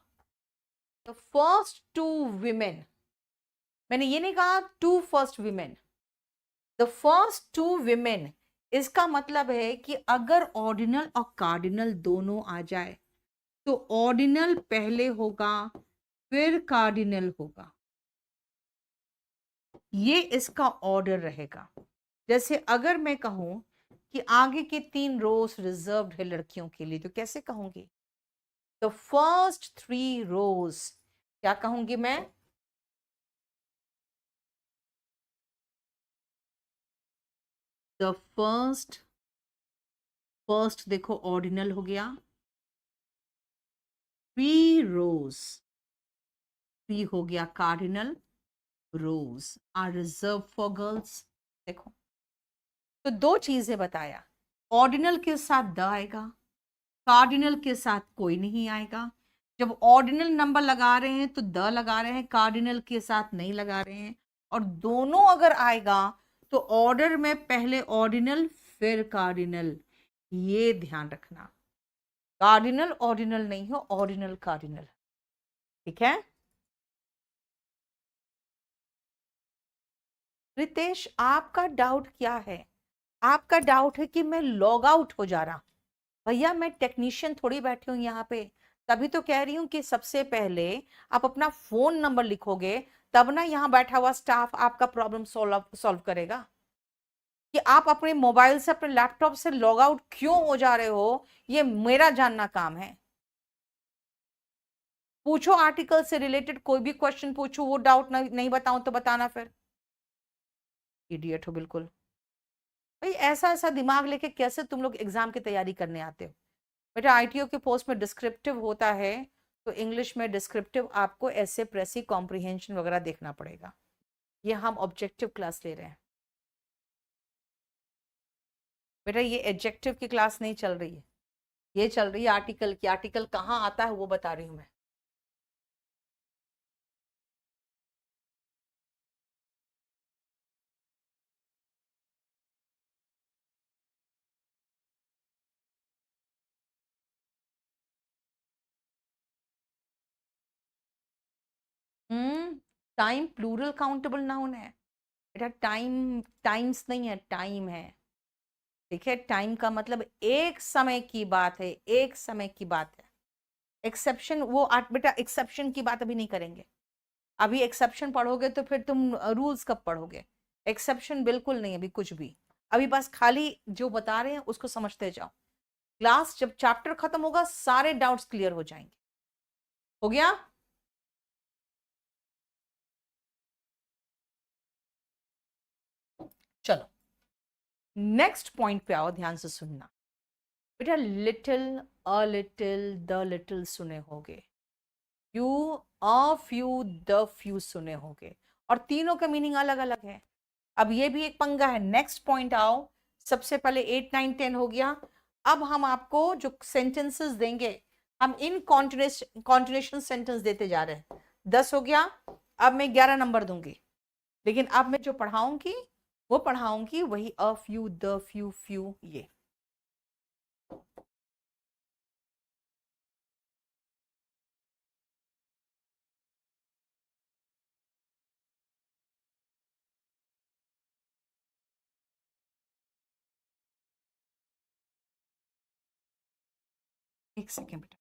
द फर्स्ट 2 विमेन. मैंने ये नहीं कहा 2 first women, the first 2 women. इसका मतलब है कि अगर ऑर्डिनल और कार्डिनल दोनों आ जाए तो ऑर्डिनल पहले होगा फिर कार्डिनल होगा. ये इसका ऑर्डर रहेगा. जैसे अगर मैं कहूं कि आगे के 3 रोज रिजर्व्ड है लड़कियों के लिए, तो कैसे कहूंगी? The first 3 rose. क्या कहूंगी मैं? द फर्स्ट, फर्स्ट देखो ऑर्डिनल हो गया, 3 रोज, 3 हो गया cardinal, rose are reserved for girls. देखो, तो 2 चीजें बताया, ऑर्डिनल के साथ द आएगा, कार्डिनल के साथ कोई नहीं आएगा. जब ऑर्डिनल नंबर लगा रहे हैं तो द लगा रहे हैं, कार्डिनल के साथ नहीं लगा रहे हैं. और दोनों अगर आएगा तो ऑर्डर में पहले ऑर्डिनल फिर कार्डिनल. ये ध्यान रखना, कार्डिनल ऑर्डिनल नहीं हो, ऑर्डिनल कार्डिनल. ठीक है? रितेश, आपका डाउट क्या है? आपका डाउट है कि मैं लॉग आउट हो जा रहा. भैया मैं टेक्नीशियन थोड़ी बैठी हूं यहाँ पे, तभी तो कह रही हूं कि सबसे पहले आप अपना फोन नंबर लिखोगे, तब ना यहाँ बैठा हुआ स्टाफ आपका प्रॉब्लम सॉल्व करेगा. कि आप अपने मोबाइल से, अपने लैपटॉप से लॉग आउट क्यों हो जा रहे हो, ये मेरा जानना काम है. पूछो आर्टिकल से रिलेटेड कोई भी क्वेश्चन पूछो, वो डाउट नहीं बताऊं तो बताना फिर. इडियट हो बिल्कुल. भाई ऐसा ऐसा दिमाग लेके कैसे तुम लोग एग्जाम की तैयारी करने आते हो? बेटा आईटीओ के पोस्ट में डिस्क्रिप्टिव होता है, तो इंग्लिश में डिस्क्रिप्टिव आपको ऐसे प्रेसी कॉम्प्रिहेंशन वगैरह देखना पड़ेगा। ये हम ऑब्जेक्टिव क्लास ले रहे हैं बेटा, ये एडजेक्टिव की क्लास नहीं चल रही है, ये चल रही है आर्टिकल की। आर्टिकल कहाँ आता है वो बता रही हूँ मैं। हम्म टाइम प्लूरल काउंटेबल नाउन है बेटा, टाइम टाइम्स नहीं है, टाइम है। ठीक है, टाइम का मतलब एक समय की बात है, एक समय की बात है। एक्सेप्शन वो बेटा एक्सेप्शन की बात अभी नहीं करेंगे। अभी एक्सेप्शन पढ़ोगे तो फिर तुम रूल्स कब पढ़ोगे? एक्सेप्शन बिल्कुल नहीं, अभी कुछ भी। अभी बस खाली जो बता रहे हैं उसको समझते जाओ। क्लास जब चैप्टर खत्म होगा सारे डाउट्स क्लियर हो जाएंगे। हो गया? चलो नेक्स्ट पॉइंट पे आओ, ध्यान से सुनना बेटा। Little, a little, the little सुने होगे, few, a few, the few सुने होंगे, और तीनों का मीनिंग अलग अलग है। अब ये भी एक पंगा है। नेक्स्ट पॉइंट आओ। सबसे पहले 8 9 10 हो गया। अब हम आपको जो सेंटेंसेस देंगे, हम इन कॉन्टिन्यूशन सेंटेंस देते जा रहे हैं। 10 हो गया। अब मैं 11 नंबर दूंगी, लेकिन अब मैं जो पढ़ाऊंगी वो पढ़ाऊंगी वही a few, the few, few, ये। एक सेकेंड बेटा।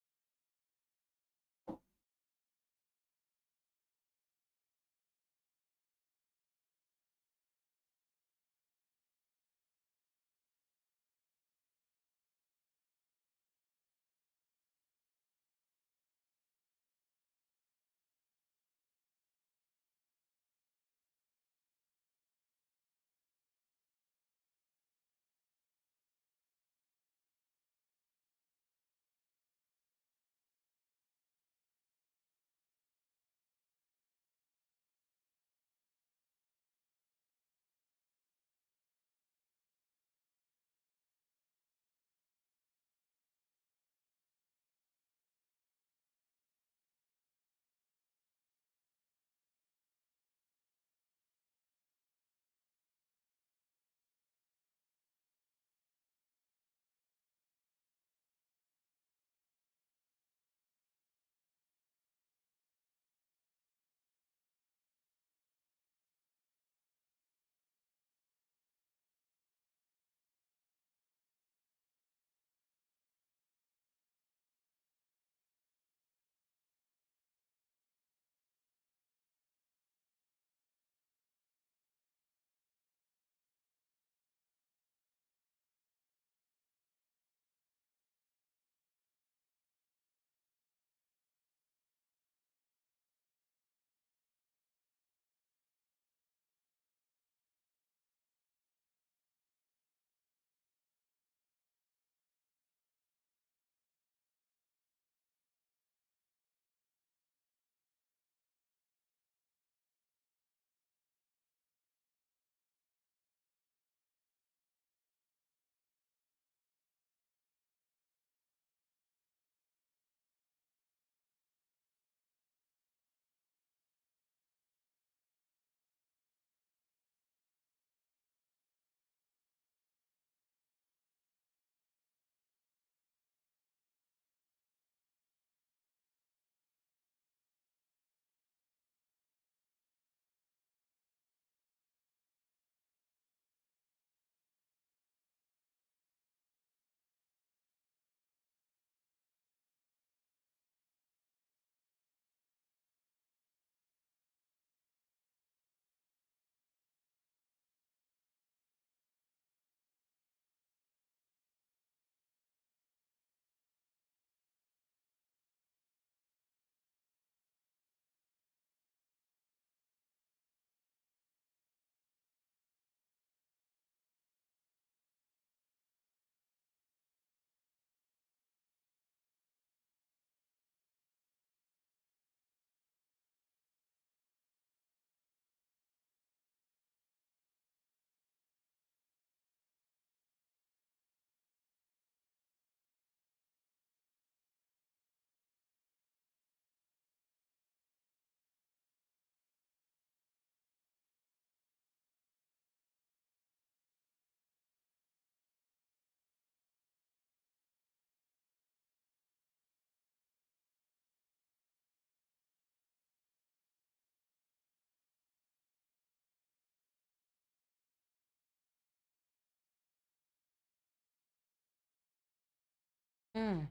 हम्म।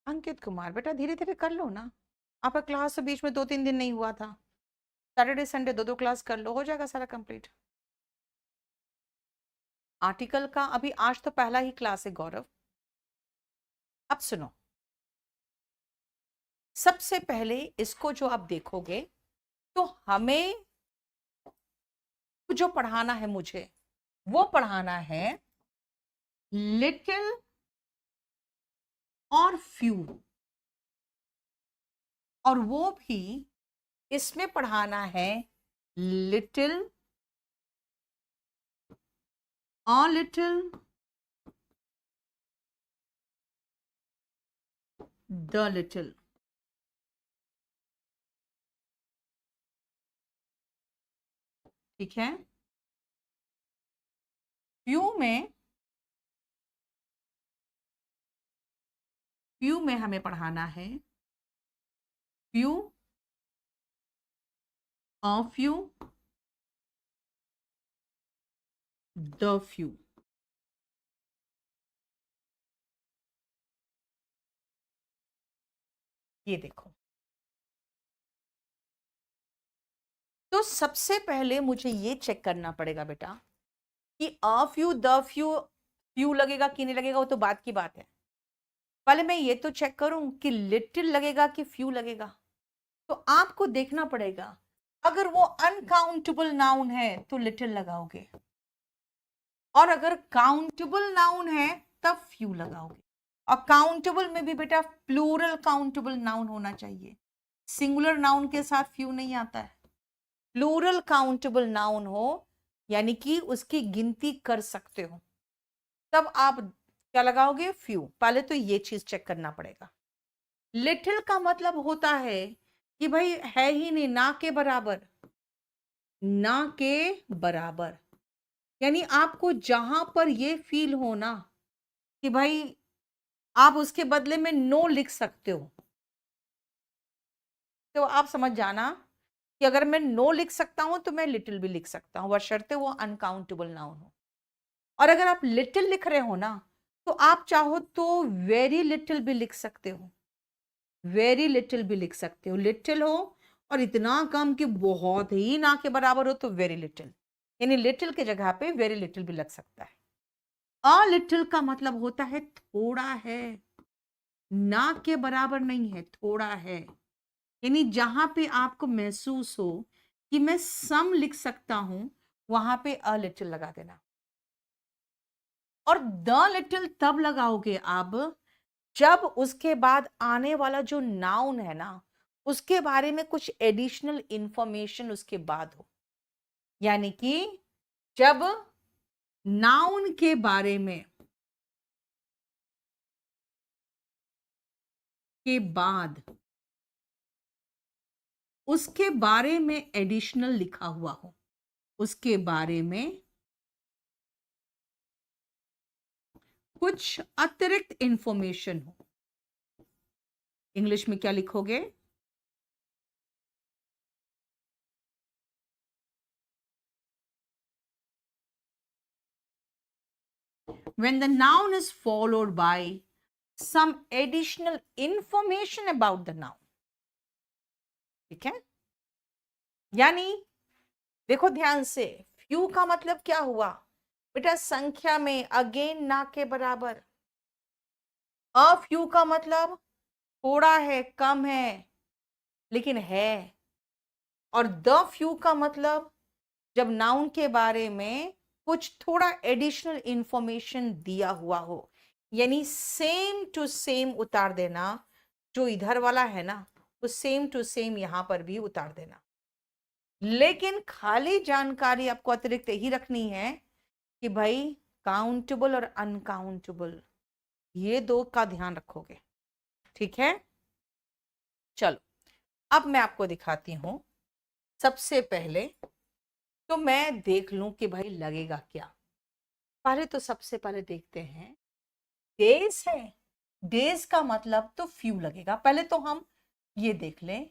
अंकित कुमार, बेटा धीरे धीरे कर लो ना। आपका क्लास तो बीच में 2-3 दिन नहीं हुआ था। सैटरडे संडे 2-2 क्लास कर लो, हो जाएगा सारा कंप्लीट। आर्टिकल का अभी आज तो पहला ही क्लास है गौरव। अब सुनो, सबसे पहले इसको जो आप देखोगे तो हमें जो पढ़ाना है, मुझे वो पढ़ाना है लिटिल और फ्यू, और वो भी इसमें पढ़ाना है little, a little, the little. ठीक है। फ्यू में हमें पढ़ाना है few, a few, the few. ये देखो, तो सबसे पहले मुझे ये चेक करना पड़ेगा बेटा कि a few, the few, few लगेगा कि नहीं लगेगा, वो तो बात की बात है। पहले मैं ये तो चेक करूं कि लिटिल लगेगा कि फ्यू लगेगा। तो आपको देखना पड़ेगा, अगर वो अनकाउंटेबल नाउन है तो लिटिल लगाओगे, और अगर काउंटेबल नाउन है तब फ्यू लगाओगे। और काउंटेबल में भी बेटा प्लूरल काउंटेबल नाउन होना चाहिए, सिंगुलर नाउन के साथ फ्यू नहीं आता है। प्लूरल काउंटेबल नाउन हो, यानी कि उसकी गिनती कर सकते हो, तब आप क्या लगाओगे, फ्यू। पहले तो ये चीज चेक करना पड़ेगा। लिटिल का मतलब होता है कि भाई है ही नहीं, ना के बराबर, ना के बराबर। यानी आपको जहां पर ये फील हो ना कि भाई आप उसके बदले में नो लिख सकते हो, तो आप समझ जाना कि अगर मैं नो लिख सकता हूं तो मैं लिटिल भी लिख सकता हूं, बशर्ते वो अनकाउंटेबल नाउन हो। और अगर आप लिटिल लिख रहे हो ना, तो आप चाहो तो वेरी लिटिल भी लिख सकते हो, वेरी लिटिल भी लिख सकते हो। लिटिल हो और इतना कम कि बहुत ही ना के बराबर हो तो वेरी लिटिल, यानी लिटिल की जगह पे वेरी लिटिल भी लग सकता है। अ लिटिल का मतलब होता है थोड़ा है, ना के बराबर नहीं है, थोड़ा है। यानी जहां पे आपको महसूस हो कि मैं सम लिख सकता हूं, वहां पे अ लिटिल लगा देना। और द लिटिल तब लगाओगे आप जब उसके बाद आने वाला जो नाउन है ना, उसके बारे में कुछ एडिशनल इंफॉर्मेशन उसके बाद हो। यानी कि जब नाउन के बारे में के बाद उसके बारे में एडिशनल लिखा हुआ हो, उसके बारे में कुछ अतिरिक्त इंफॉर्मेशन हो। इंग्लिश में क्या लिखोगे, when the noun is followed by some additional information about the noun। ठीक है। यानी देखो ध्यान से, फ्यू का मतलब क्या हुआ बेटा, संख्या में, अगेन ना के बराबर। अ फ्यू का मतलब थोड़ा है, कम है, लेकिन है। और द फ्यू का मतलब जब नाउन के बारे में कुछ थोड़ा एडिशनल इंफॉर्मेशन दिया हुआ हो, यानी सेम टू सेम उतार देना, जो इधर वाला है ना वो सेम टू सेम यहां पर भी उतार देना। लेकिन खाली जानकारी आपको अतिरिक्त यही रखनी है कि भाई काउंटेबल और अनकाउंटेबल, ये दो का ध्यान रखोगे। ठीक है, चलो अब मैं आपको दिखाती हूं। सबसे पहले तो मैं देख लूं कि भाई लगेगा क्या। पहले तो सबसे पहले देखते हैं, डेज है, डेज का मतलब तो फ्यू लगेगा। पहले तो हम ये देख लें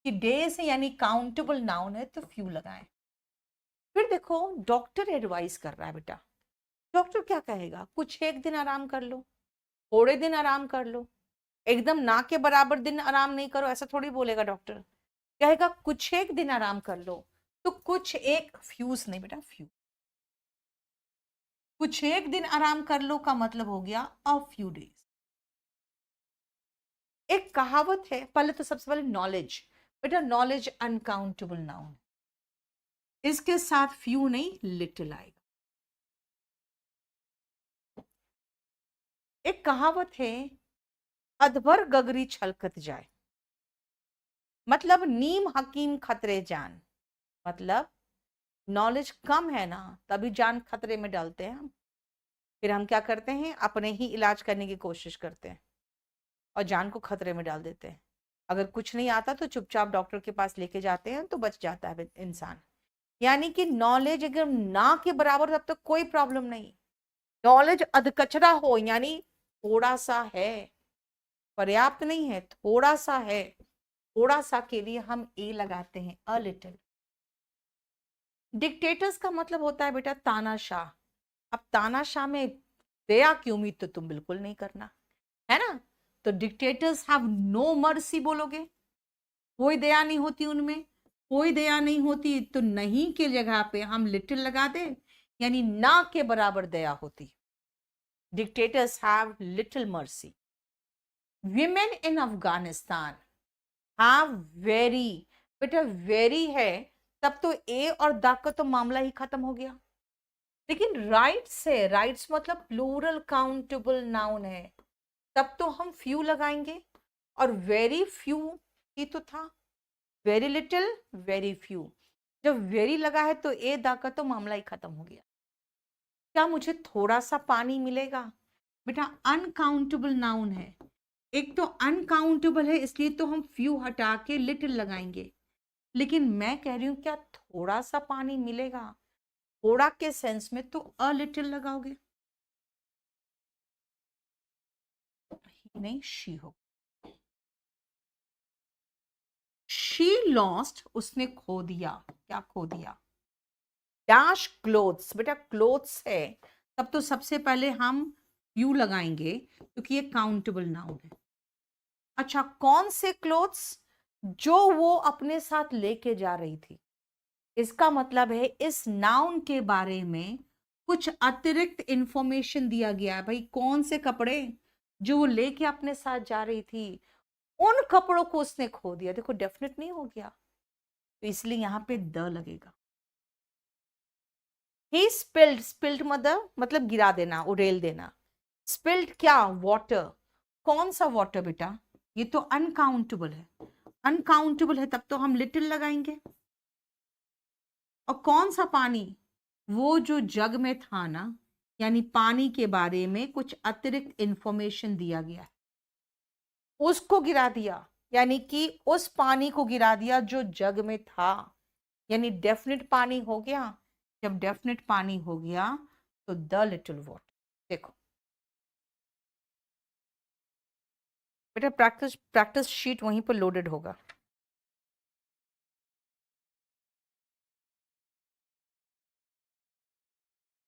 कि डेज है यानी काउंटेबल नाउन है तो फ्यू लगाएं। फिर देखो डॉक्टर एडवाइस कर रहा है बेटा डॉक्टर क्या कहेगा? कुछ एक दिन आराम कर लो, थोड़े दिन आराम कर लो, एकदम ना के बराबर दिन आराम नहीं करो, ऐसा थोड़ी बोलेगा डॉक्टर। कहेगा कुछ एक दिन आराम कर लो। तो कुछ एक फ्यूज नहीं बेटा, कुछ एक दिन आराम कर लो का मतलब हो गया अ फ्यू डेज। एक कहावत है, पहले तो सबसे पहले नॉलेज, बेटा नॉलेज अनकाउंटेबल नाउन, इसके साथ फ्यू नहीं लिटिल आएगा। एक कहावत है, अधबर गगरी छलकत जाए, मतलब नीम हकीम खतरे जान। मतलब नॉलेज कम है ना, तभी जान खतरे में डालते हैं हम। फिर हम क्या करते हैं, अपने ही इलाज करने की कोशिश करते हैं और जान को खतरे में डाल देते हैं। अगर कुछ नहीं आता तो चुपचाप डॉक्टर के पास लेके जाते हैं तो बच जाता है इंसान। यानी कि नॉलेज अगर ना के बराबर तब तक कोई प्रॉब्लम नहीं। नॉलेज अधकचरा हो, यानी थोड़ा सा है, पर्याप्त नहीं है, थोड़ा सा है, थोड़ा सा के लिए हम ए लगाते हैं, अ लिटिल। डिक्टेटर्स का मतलब होता है बेटा तानाशाह। अब तानाशाह में दया की उम्मीद तो तुम बिल्कुल नहीं करना, है ना। तो डिक्टेटर्स हैव नो मर्सी बोलोगे, कोई दया नहीं होती उनमें, कोई दया नहीं होती, तो नहीं के जगह पे हम लिटिल लगा दे, यानी ना के बराबर दया होती। Dictators have little mercy. Women in Afghanistan have very, बेटा वेरी है, तब तो ए और द का तो मामला ही खत्म हो गया। लेकिन राइट्स है, राइट्स मतलब प्लूरल काउंटेबल नाउन है, तब तो हम फ्यू लगाएंगे, और वेरी फ्यू ही तो था, वेरी लिटिल वेरी फ्यू। जब वेरी लगा है तो ए दा का तो मामला ही खत्म हो गया। क्या मुझे थोड़ा सा पानी मिलेगा? बेटा अनकाउंटेबल नाउन है, एक तो अनकाउंटेबल है इसलिए तो हम फ्यू हटा के लिटिल लगाएंगे। लेकिन मैं कह रही हूं क्या थोड़ा सा पानी मिलेगा, थोड़ा के सेंस में तो अ लिटिल लगाओगे, नहीं शी हो। शी लॉस्ट, उसने खो दिया, क्या खो दिया? डैश क्लोथ्स, बेटा क्लोथ्स है, तब तो सबसे पहले हम यू लगाएंगे क्योंकि ये काउंटेबल नाउन है। अच्छा कौन से क्लोथ्स? जो वो अपने साथ लेके जा रही थी। इसका मतलब है इस नाउन के बारे में कुछ अतिरिक्त इंफॉर्मेशन दिया गया है। भाई कौन से कपड़े जो वो लेके अपने साथ जा रही थी, उन कपड़ों को उसने खो दिया। देखो डेफिनेट नहीं हो गया, तो इसलिए यहां पे द लगेगा। ही स्पिल्ड, स्पिल्ड मतलब गिरा देना, उड़ेल देना। स्पिल्ड क्या? वाटर। कौन सा वाटर बेटा? ये तो अनकाउंटेबल है, अनकाउंटेबल है तब तो हम लिटिल लगाएंगे। और कौन सा पानी? वो जो जग में था ना, यानी पानी के बारे में कुछ अतिरिक्त इंफॉर्मेशन दिया गया है, उसको गिरा दिया, यानी कि उस पानी को गिरा दिया जो जग में था, यानी डेफिनेट पानी हो गया। जब डेफिनेट पानी हो गया तो द लिटिल वाटर। देखो बेटा प्रैक्टिस प्रैक्टिस शीट वहीं पर लोडेड होगा।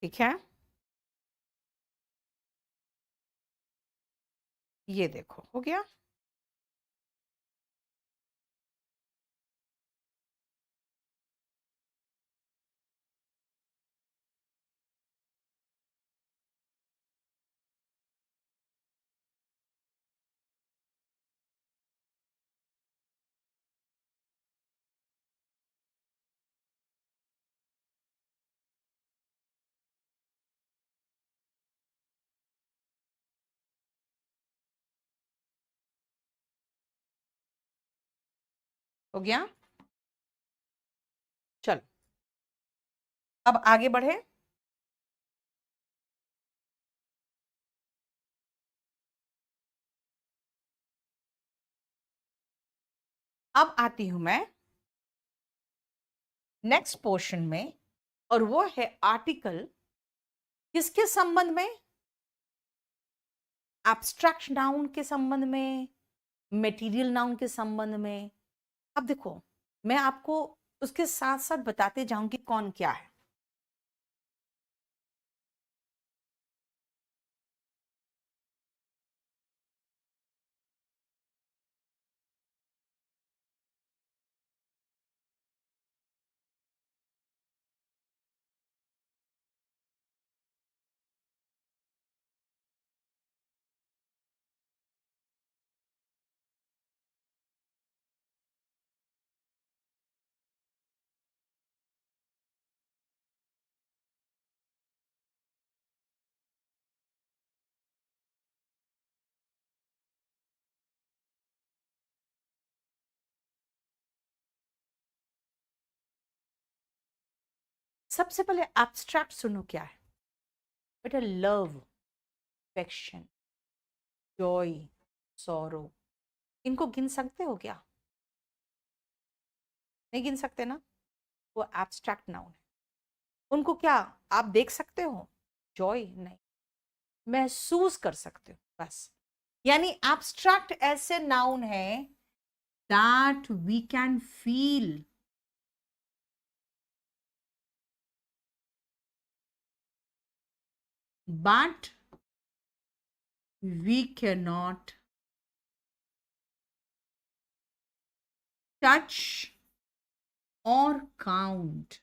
ठीक है, ये देखो हो गया। हो गया, चलो अब आगे बढ़े। अब आती हूं मैं नेक्स्ट पोर्शन में, और वो है आर्टिकल किसके संबंध में? एब्स्ट्रैक्ट नाउन के संबंध में, मटेरियल नाउन के संबंध में। अब देखो मैं आपको उसके साथ साथ बताते जाऊंगी कौन क्या है। सबसे पहले एब्स्ट्रैक्ट सुनो क्या है बेटा। लव, अफेक्शन, जॉय, सॉरो, इनको गिन सकते हो क्या? नहीं गिन सकते ना, वो एब्स्ट्रैक्ट नाउन है। उनको क्या आप देख सकते हो? जॉय नहीं, महसूस कर सकते हो बस। यानी एब्स्ट्रैक्ट ऐसे नाउन है that we can feel, but we can not touch और काउंट।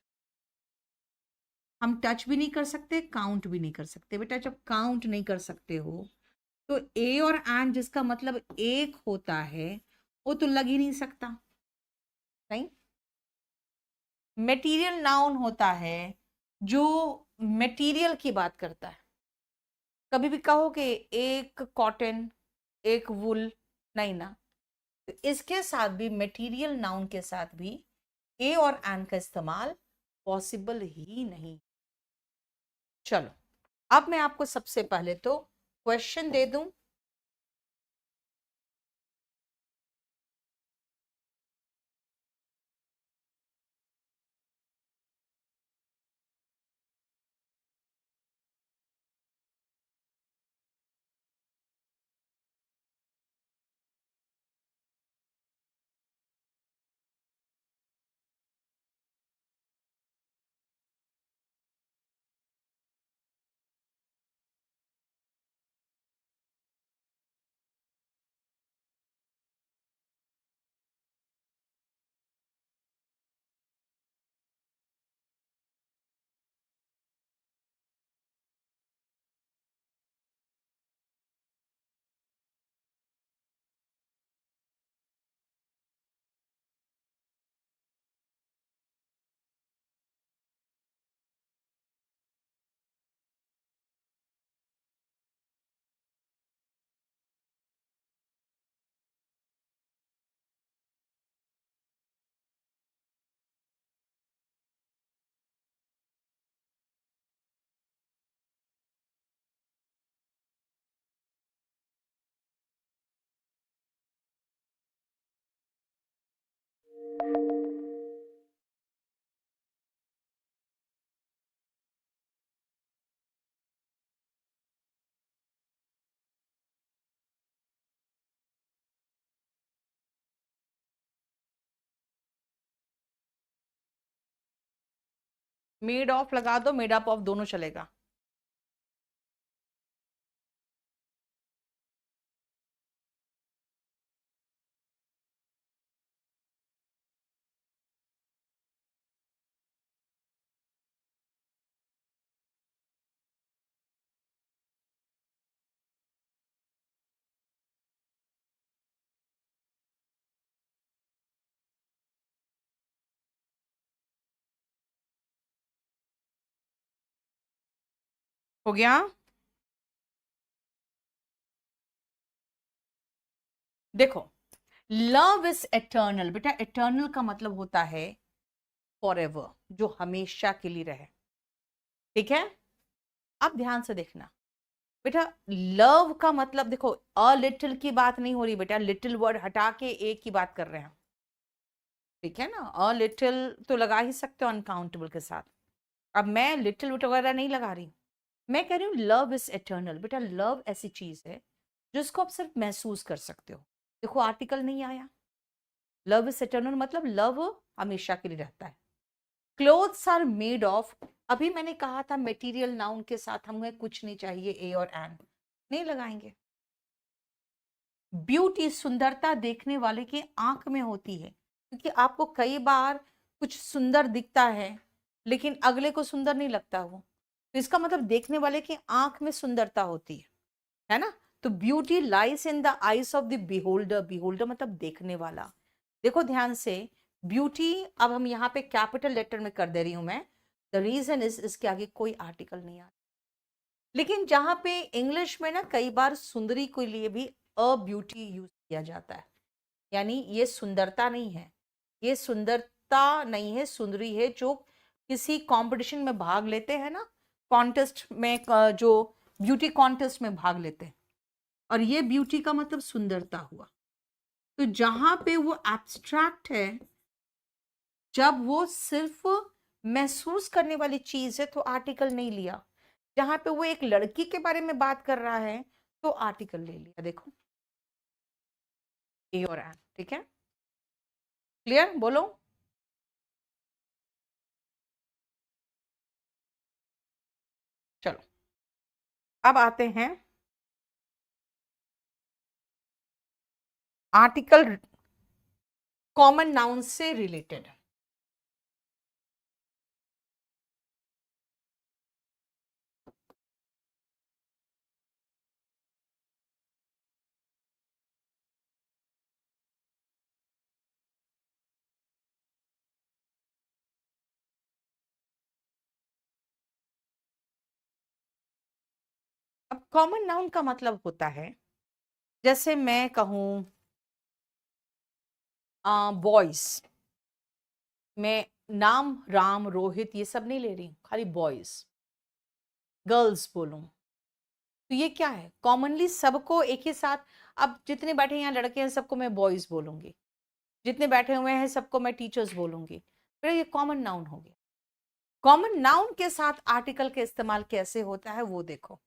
हम टच भी नहीं कर सकते, काउंट भी नहीं कर सकते। बेटा जब काउंट नहीं कर सकते हो तो ए और एंड जिसका मतलब एक होता है वो तो लग ही नहीं सकता। नहीं, मटेरियल नाउन होता है जो मटेरियल की बात करता है। कभी भी कहो कि एक कॉटन, एक वुल, नहीं ना। तो इसके साथ भी, मटेरियल नाउन के साथ भी ए और एन का इस्तेमाल पॉसिबल ही नहीं। चलो अब मैं आपको सबसे पहले तो क्वेश्चन दे दूं। मेड ऑफ लगा दो, मेड अप ऑफ दोनों चलेगा। हो गया? देखो, लव इज एटर्नल। बेटा एटर्नल का मतलब होता है फॉर एवर, जो हमेशा के लिए रहे। ठीक है, अब ध्यान से देखना बेटा। लव का मतलब देखो, अ लिटिल की बात नहीं हो रही बेटा, लिटिल वर्ड हटा के एक की बात कर रहे हैं। ठीक है ना, अ लिटिल तो लगा ही सकते हो अनकाउंटेबल के साथ। अब मैं लिटिल वगैरह नहीं लगा रही, मैं कह रही हूँ लव इज एटर्नल। बेटा लव ऐसी चीज है जिसको आप सिर्फ महसूस कर सकते हो। देखो आर्टिकल नहीं आया, लव इज एटर्नल मतलब लव हमेशा के लिए रहता है। क्लोथ्स आर मेड ऑफ, अभी मैंने कहा था मटेरियल नाउन के साथ हमें कुछ नहीं चाहिए, ए और एन नहीं लगाएंगे। ब्यूटी, सुंदरता देखने वाले की आंख में होती है, क्योंकि आपको कई बार कुछ सुंदर दिखता है लेकिन अगले को सुंदर नहीं लगता वो, तो इसका मतलब देखने वाले की आंख में सुंदरता होती है ना। तो beauty lies in the eyes of the beholder, beholder मतलब देखने वाला। देखो ध्यान से, ब्यूटी अब हम यहाँ पे कैपिटल लेटर में कर दे रही हूं मैं। द रीजन इज, इसके आगे कोई आर्टिकल नहीं आता। लेकिन जहां पे इंग्लिश में ना कई बार सुंदरी के लिए भी अ ब्यूटी यूज किया जाता है, यानी ये सुंदरता नहीं है, ये सुंदरता नहीं है, सुंदरी है जो किसी कंपटीशन में भाग लेते हैं ना, कॉन्टेस्ट में, जो ब्यूटी कॉन्टेस्ट में भाग लेते हैं, और ये ब्यूटी का मतलब सुंदरता हुआ। तो जहां पे वो एब्स्ट्रैक्ट है, जब वो सिर्फ महसूस करने वाली चीज है, तो आर्टिकल नहीं लिया। जहां पे वो एक लड़की के बारे में बात कर रहा है, तो आर्टिकल ले लिया। देखो, ए और एन, ठीक है, क्लियर, बोलो। चलो, अब आते हैं आर्टिकल कॉमन नाउन से रिलेटेड। अब कॉमन नाउन का मतलब होता है, जैसे मैं कहूं बॉयज, मैं नाम राम रोहित ये सब नहीं ले रही हूं, खाली बॉयज, गर्ल्स बोलूं, तो ये क्या है, कॉमनली सबको एक ही साथ। अब जितने बैठे यहाँ लड़के हैं, सबको मैं बॉयज बोलूंगी, जितने बैठे हुए हैं सबको मैं टीचर्स बोलूंगी, फिर ये कॉमन नाउन हो गया। कॉमन नाउन के साथ आर्टिकल का इस्तेमाल कैसे होता है वो देखो।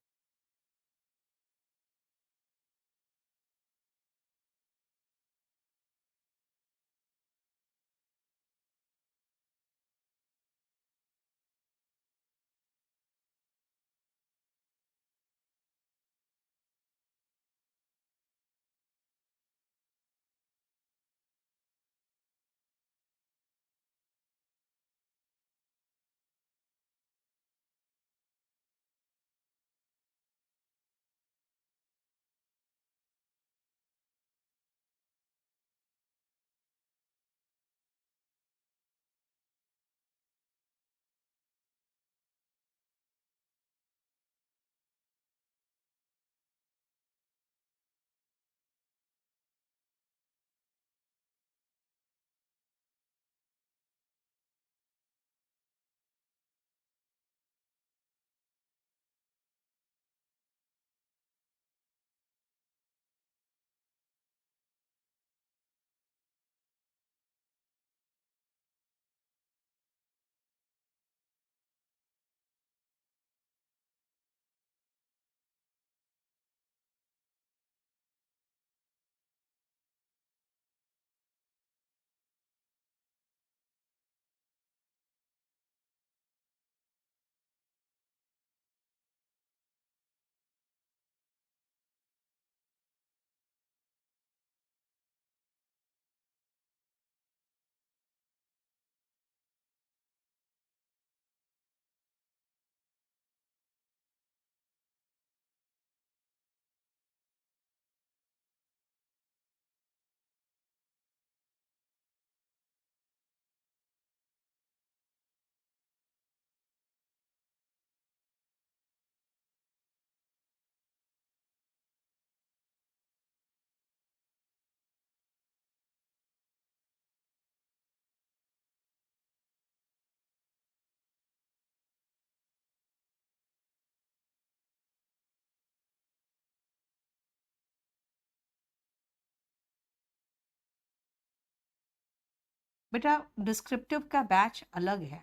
बेटा, डिस्क्रिप्टिव का बैच अलग है,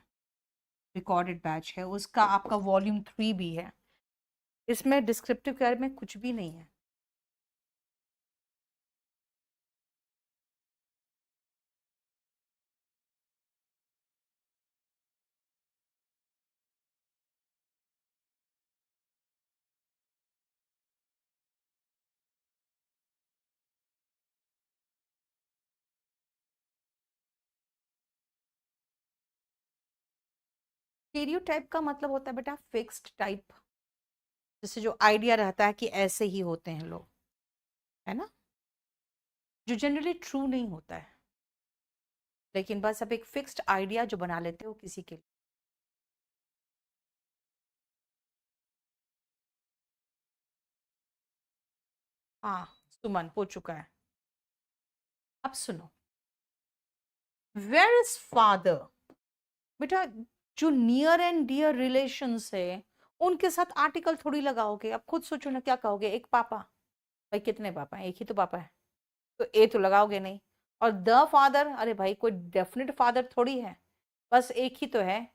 रिकॉर्डेड बैच है, उसका आपका वॉल्यूम 3 भी है। इसमें डिस्क्रिप्टिव के बारे में कुछ भी नहीं है। स्टीरियोटाइप का मतलब होता है बेटा फिक्स्ड टाइप, जैसे जो आइडिया रहता है कि ऐसे ही होते हैं लोग, है ना, जो जनरली ट्रू नहीं होता है, लेकिन बस अब एक फिक्स्ड आइडिया जो बना लेते हो किसी के लिए। हाँ, सुमन हो चुका है। अब सुनो, वेयर इज फादर। बेटा, जो नियर एंड डियर रिलेशंस है उनके साथ आर्टिकल थोड़ी लगाओगे। अब खुद सोचो ना, क्या कहोगे? एक पापा, भाई कितने पापा हैं? एक ही तो पापा है, तो ए तो लगाओगे नहीं। और द फादर, अरे भाई कोई डेफिनेट फादर थोड़ी है, बस एक ही तो है।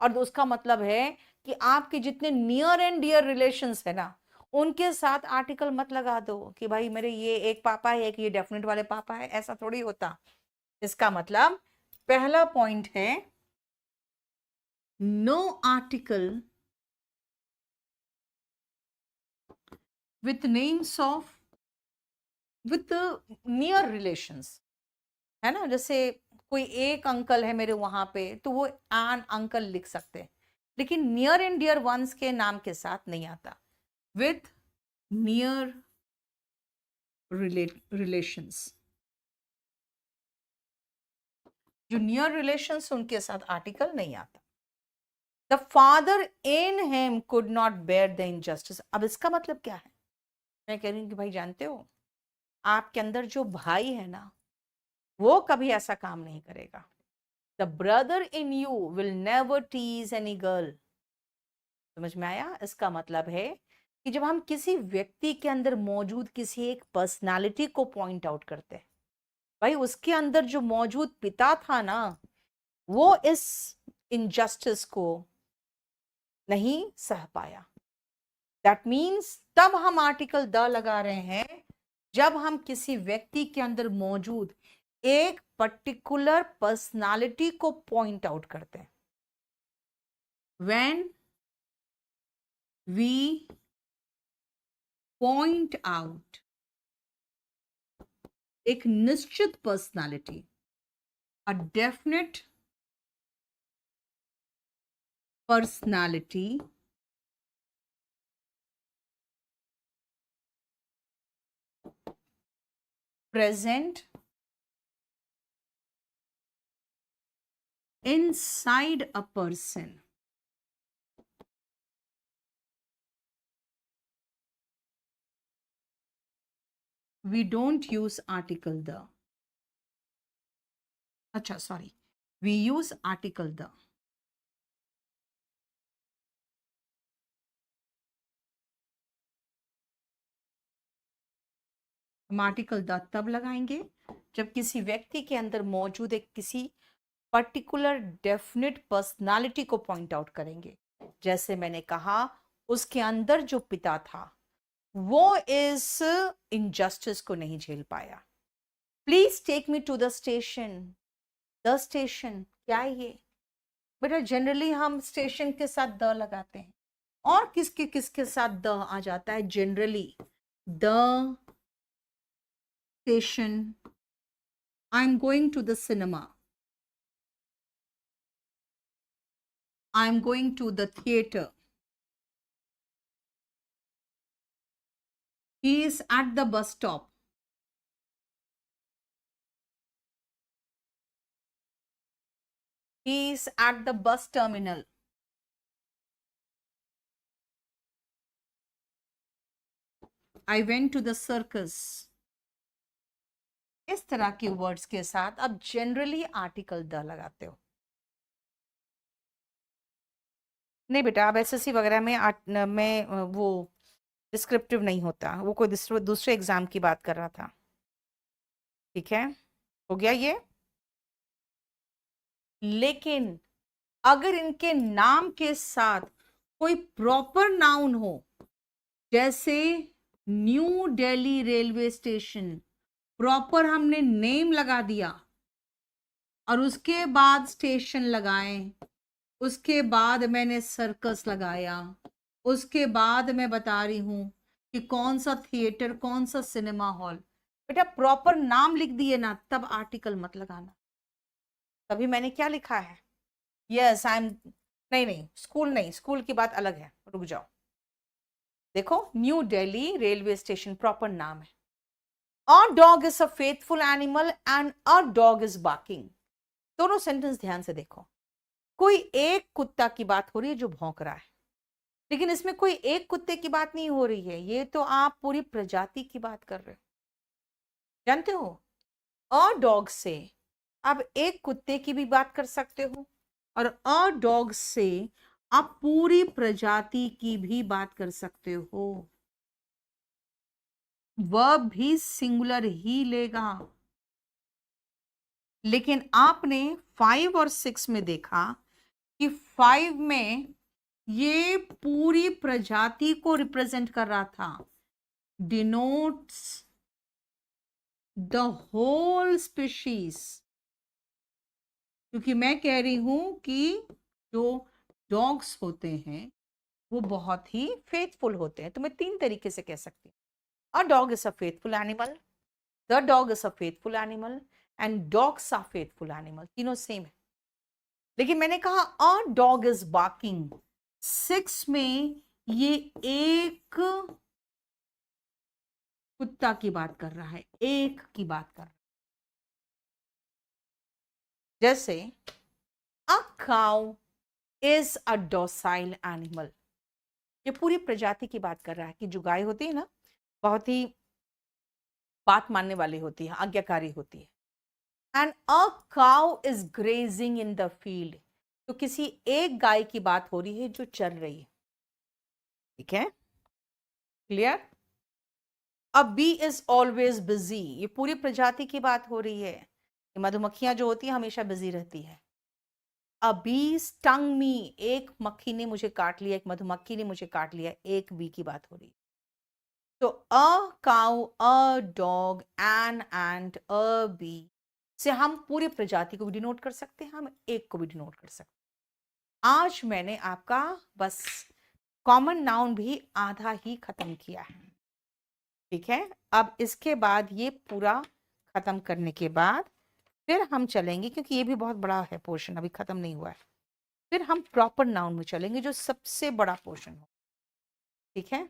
और उसका मतलब है कि आपके जितने नियर एंड डियर रिलेशंस है ना, उनके साथ आर्टिकल मत लगा दो कि भाई मेरे ये एक पापा है, एक ये डेफिनेट वाले पापा है, ऐसा थोड़ी होता। इसका मतलब पहला पॉइंट है, no article with names of with near relations, है ना। जैसे कोई एक अंकल है मेरे वहां पे, तो वो एन अंकल लिख सकते हैं, लेकिन नियर एंड डियर वंस के नाम के साथ नहीं आता। विथ नियर रिलेशंस, जो नियर रिलेशंस उनके साथ आर्टिकल नहीं आता। The father in him could not bear the injustice. अब इसका मतलब क्या है? मैं कह रही हूँ कि भाई जानते हो, आपके अंदर जो भाई है ना, वो कभी ऐसा काम नहीं करेगा। The brother in you will never tease any girl. समझ में आया? इसका मतलब है कि जब हम किसी व्यक्ति के अंदर मौजूद किसी एक पर्सनालिटी को पॉइंट आउट करते हैं, भाई उसके अंदर जो मौजूद पिता था ना, वो इस इनजस्टिस को नहीं सह पाया। दैट मीन्स तब हम आर्टिकल द लगा रहे हैं जब हम किसी व्यक्ति के अंदर मौजूद एक पर्टिकुलर पर्सनालिटी को पॉइंट आउट करते हैं। व्हेन वी पॉइंट आउट एक निश्चित personality, a definite personality present inside a person, we don't use article the. अच्छा sorry, we use article the. हम आर्टिकल द तब लगाएंगे जब किसी व्यक्ति के अंदर मौजूद एक किसी पर्टिकुलर डेफिनेट पर्सनालिटी को पॉइंट आउट करेंगे। जैसे मैंने कहा, उसके अंदर जो पिता था वो इस इनजस्टिस को नहीं झेल पाया। Please take me to the station. The station क्या है ये? बेटा जनरली हम स्टेशन के साथ द लगाते हैं, और किसके किसके साथ द आ जाता है generally? The station, I am going to the cinema, I am going to the theatre, he is at the bus stop, he is at the bus terminal, I went to the circus। इस तरह के words के साथ आप generally article the लगाते हो। नहीं बेटा, अब एसएससी वगैरह में वो डिस्क्रिप्टिव नहीं होता, वो कोई दूसरे एग्जाम की बात कर रहा था। ठीक है, हो गया ये। लेकिन अगर इनके नाम के साथ कोई प्रॉपर नाउन हो, जैसे new Delhi railway station, proper हमने नेम लगा दिया और उसके बाद स्टेशन लगाए, उसके बाद मैंने सर्कस लगाया, उसके बाद मैं बता रही हूं कि कौन सा थिएटर, कौन सा सिनेमा हॉल। बेटा प्रॉपर नाम लिख दिए ना, तब आर्टिकल मत लगाना। तभी मैंने क्या लिखा है? यस आई एम, नहीं नहीं, स्कूल नहीं, स्कूल की बात अलग है, रुक जाओ। देखो, new Delhi railway station proper नाम है। अ dog is a faithful animal and a dog is barking. दोनों सेंटेंस ध्यान से देखो। कोई एक कुत्ता की बात हो रही है जो भौंक रहा है, लेकिन इसमें कोई एक कुत्ते की बात नहीं हो रही है, ये तो आप पूरी प्रजाति की बात कर रहे हो। जानते हो, अ डॉग से आप एक कुत्ते की भी बात कर सकते हो और अ डॉग से आप पूरी प्रजाति की भी बात कर सकते हो, वर्ब भी सिंगुलर ही लेगा। लेकिन आपने 5 और 6 में देखा कि 5 में ये पूरी प्रजाति को रिप्रेजेंट कर रहा था, डिनोट्स द होल स्पीशीज। क्योंकि मैं कह रही हूं कि जो डॉग्स होते हैं वो बहुत ही फेथफुल होते हैं। तो मैं 3 तरीके से कह सकती हूँ, a dog is a faithful animal, the dog is a faithful animal and dogs are faithful animal, तीनों सेम है। लेकिन मैंने कहा अ डॉग इज बार्किंग, 6 में ये एक कुत्ता की बात कर रहा है, एक की बात कर रहा है। जैसे a cow is a docile animal, ये पूरी प्रजाति की बात कर रहा है कि जो गाय होती है ना, बहुत ही बात मानने वाली होती है, आज्ञाकारी होती है। And a cow is grazing in the field, तो किसी एक गाय की बात हो रही है जो चर रही है। ठीक है, clear. A bee is always busy, ये पूरी प्रजाति की बात हो रही है। मधुमक्खियां जो होती है हमेशा बिजी रहती है। अ बी स्टंग मी, एक मक्खी ने मुझे काट लिया, एक मधुमक्खी ने मुझे काट लिया, एक बी की बात हो रही है। तो a cow, a dog, an ant, a bee से हम पूरी प्रजाति को भी डिनोट कर सकते हैं, हम एक को भी डिनोट कर सकते हैं। आज मैंने आपका बस कॉमन नाउन भी आधा ही खत्म किया है। ठीक है, अब इसके बाद ये पूरा खत्म करने के बाद फिर हम चलेंगे, क्योंकि ये भी बहुत बड़ा है पोर्शन, अभी खत्म नहीं हुआ है। फिर हम प्रॉपर नाउन में चलेंगे जो सबसे बड़ा पोर्शन हो। ठीक है।